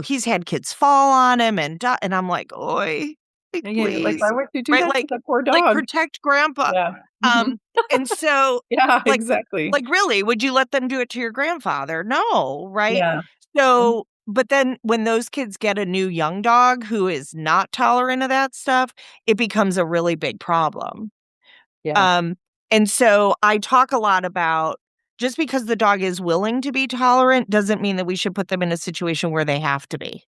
he's had kids fall on him and I'm like, "Oy, like, Yeah, you're like, "Why please." would you do Right? that to the poor Like, dog?" protect grandpa. Yeah. Mhm. Um, and so, Yeah, like exactly. really, would you let them do it to your grandfather? No, right? Yeah. Mhm. So, but then when those kids get a new young dog who is not tolerant of that stuff, it becomes a really big problem. Yeah, Um, and so I talk a lot about just because the dog is willing to be tolerant doesn't mean that we should put them in a situation where they have to be,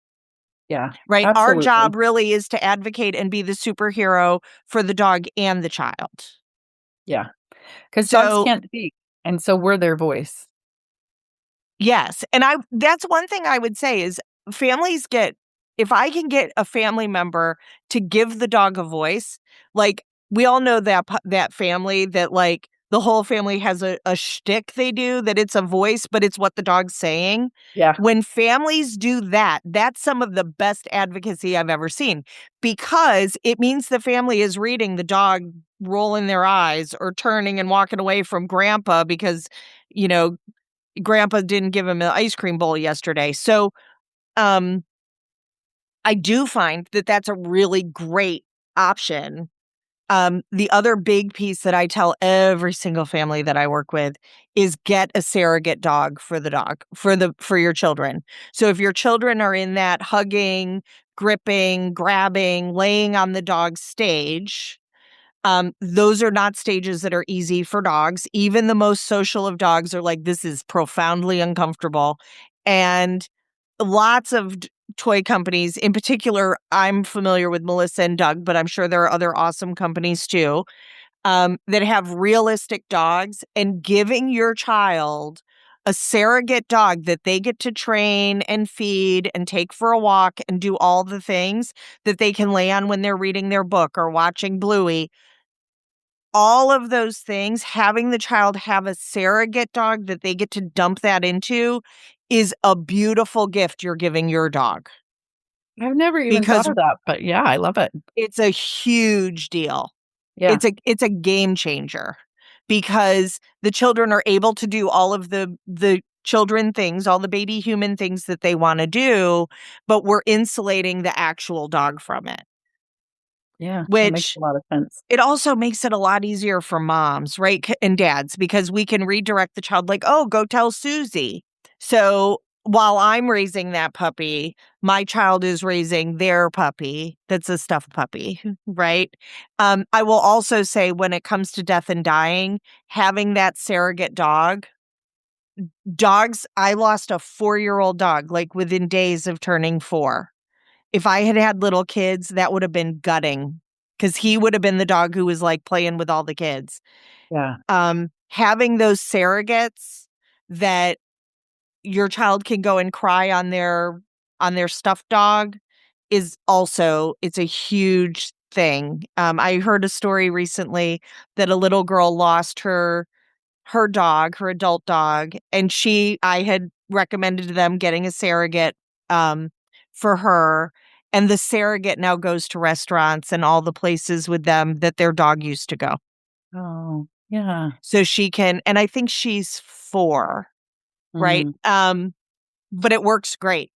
yeah, right? Our absolutely. job really is to advocate and be the superhero for the dog and the child. Yeah, because dogs So can't speak, and so we're their voice. yes, and that's one thing I would say is families get if I can get a family member to give the dog a voice, like, we all know that family that, like, the whole family has a shtick they do, that it's a voice, but it's what the dog's saying. Yeah, When families do that, that's some of the best advocacy I've ever seen, because it means the family is reading the dog rolling their eyes or turning and walking away from grandpa because, you know, grandpa didn't give him an ice cream bowl yesterday. So, um, I do find that that's a really great option. The other big piece that I tell every single family that I work with is get a surrogate dog for the dog, for your children. So if your children are in that hugging, gripping, grabbing, laying on the dog stage, those are not stages that are easy for dogs. Even the most social of dogs are like, this is profoundly uncomfortable. And lots of toy companies, in particular, I'm familiar with Melissa and Doug, but I'm sure there are other awesome companies too, that have realistic dogs, and giving your child a surrogate dog that they get to train and feed and take for a walk and do all the things that they can lay on when they're reading their book or watching Bluey. All of those things, having the child have a surrogate dog that they get to dump that into is a beautiful gift you're giving your dog, I've never even thought because of that, but yeah, I love it. it's a huge deal. Yeah, It's a game changer, because the children are able to do all of the children things, all the baby human things that they want to do, but we're insulating the actual dog from it, yeah, that makes which a lot of sense. it also makes it a lot easier for moms, right? And dads, because we can redirect the child like, oh, go tell Susie. So while I'm raising that puppy, my child is raising their puppy that's a stuffed puppy, right? I will also say, when it comes to death and dying, having that surrogate dog, dogs, I lost a 4-year-old dog like within days of turning 4. If I had had little kids, that would have been gutting, because he would have been the dog who was like playing with all the kids. Yeah, Having those surrogates that your child can go and cry on their stuffed dog is also, it's a huge thing. I heard a story recently that a little girl lost her dog, her adult dog, and I had recommended to them getting a surrogate um, for her. And the surrogate now goes to restaurants and all the places with them that their dog used to go. oh, yeah, So she can, and I think she's 4, right? mhm, But it works great.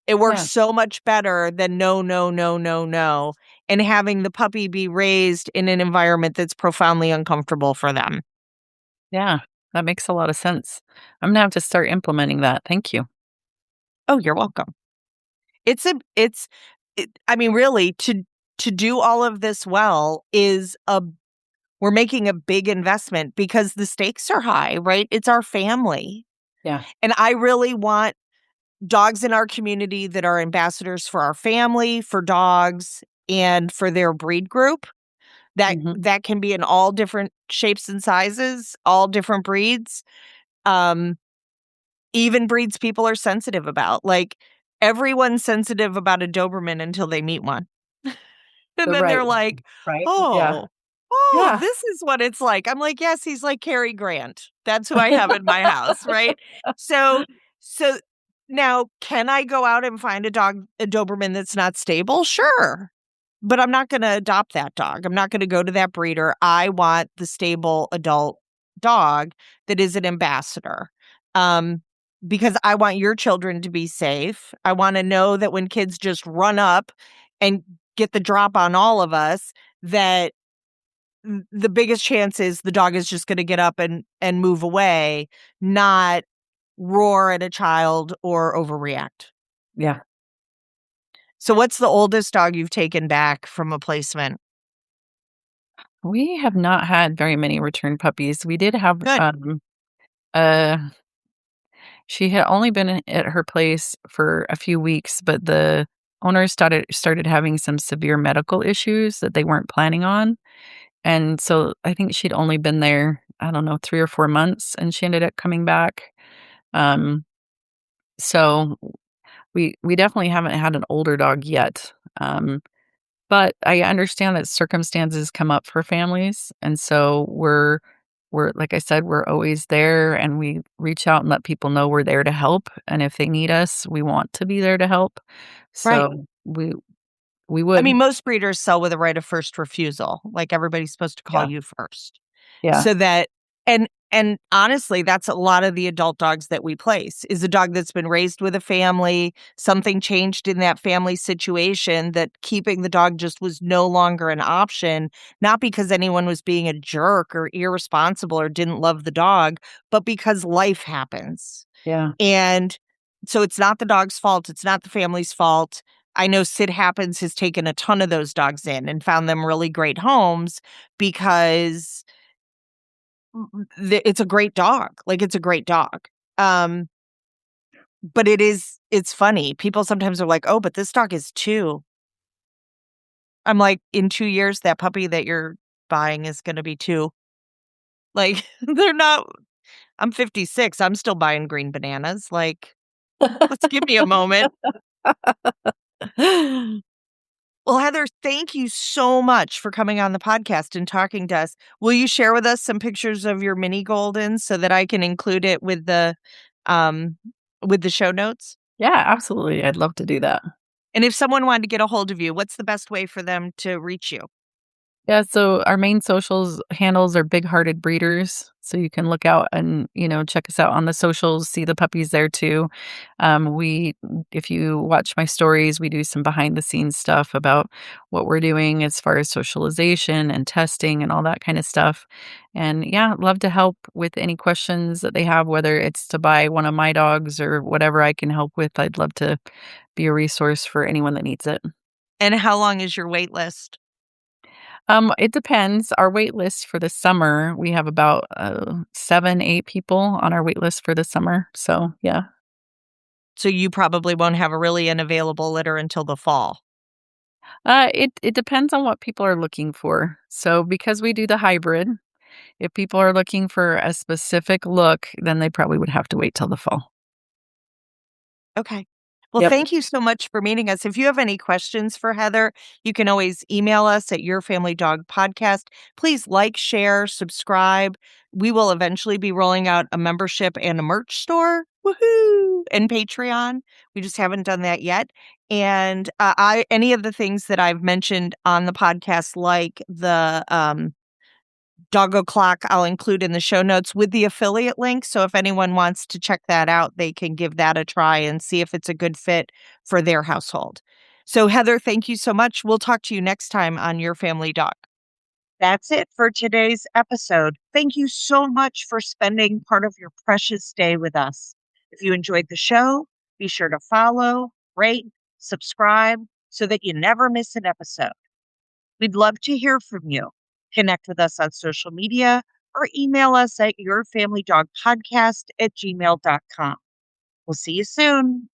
It works yeah, so much better than no, no, no, no, no. And having the puppy be raised in an environment that's profoundly uncomfortable for them. yeah, that makes a lot of sense. I'm gonna have to start implementing that, thank you. Oh, you're welcome. I mean, really, to do all of this well we're making a big investment because the stakes are high, right? It's our family. Yeah, And I really want dogs in our community that are ambassadors for our family, for dogs, and for their breed group. mhm, That can be in all different shapes and sizes, all different breeds. Um, Even breeds people are sensitive about. Like, everyone's sensitive about a Doberman until they meet one. And then right, they're like, right, yeah, "Oh, yeah, this is what it's like." I'm like, "Yes, he's like Cary Grant. That's who I have in my house," right? So so now, can I go out and find a Doberman that's not stable? Sure. But I'm not gonna adopt that dog. I'm not gonna go to that breeder. I want the stable adult dog that is an ambassador. Um, because I want your children to be safe. I wanna know that when kids just run up and get the drop on all of us, that the biggest chance is the dog is just gonna get up and move away, not roar at a child or overreact. yeah. So what's the oldest dog you've taken back from a placement? We have not had very many return puppies. We did have, Good. uh she had only been at her place for a few weeks, but the owners started having some severe medical issues that they weren't planning on, and so I think she'd only been there, I don't know, 3 or 4 months, and she ended up coming back. Um, so we definitely haven't had an older dog yet, but I understand that circumstances come up for families, and so we're like I said, we're always there, and we reach out and let people know we're there to help, and if they need us, we want to be there to help. Right. So we I would. mean, most breeders sell with a right of first refusal. Like, everybody's supposed to call Yeah, you first. yeah, So that And honestly, that's a lot of the adult dogs that we place, is a dog that's been raised with a family. Something changed in that family situation that keeping the dog just was no longer an option, not because anyone was being a jerk or irresponsible or didn't love the dog, but because life happens. Yeah. And so it's not the dog's fault, it's not the family's fault. I know Sid Happens has taken a ton of those dogs in and found them really great homes because it's a great dog. Like, it's a great dog. Um, but it's funny. People sometimes are like, "Oh, but this dog is 2." I'm like, "In 2 years, that puppy that you're buying is gonna be 2." Like, they're not I'm 56, I'm still buying green bananas. Like, let's give me a moment. Well, Heather, thank you so much for coming on the podcast and talking to us. Will you share with us some pictures of your mini Goldens so that I can include it um, with the show notes? Yeah, absolutely. I'd love to do that. And if someone wanted to get a hold of you, what's the best way for them to reach you? Yeah, so our main socials handles are Big Hearted Breeders. So you can look out and, check us out on the socials, see the puppies there too. If you watch my stories, we do some behind the scenes stuff about what we're doing as far as socialization and testing and all that kind of stuff. And yeah, love to help with any questions that they have, whether it's to buy one of my dogs or whatever I can help with. I'd love to be a resource for anyone that needs it. And how long is your wait list? It depends. Our wait list for the summer, we have about 7, 8 people on our wait list for the summer. So yeah. So you probably won't have a really an available litter until the fall. It depends on what people are looking for. So because we do the hybrid, if people are looking for a specific look, then they probably would have to wait till the fall. Okay. Well, Yep. thank you so much for meeting us. If you have any questions for Heather, you can always email us at Your Family Dog Podcast. Please like, share, subscribe. We will eventually be rolling out a membership and a merch store. Woohoo! And Patreon. We just haven't done that yet. And I any of the things that I've mentioned on the podcast, like the Doggo Clock, I'll include in the show notes with the affiliate link. So if anyone wants to check that out, they can give that a try and see if it's a good fit for their household. So, Heather, thank you so much. We'll talk to you next time on Your Family Dog. That's it for today's episode. Thank you so much for spending part of your precious day with us. If you enjoyed the show, be sure to follow, rate, subscribe so that you never miss an episode. We'd love to hear from you. Connect with us on social media or email us at yourfamilydogpodcast@gmail.com. We'll see you soon.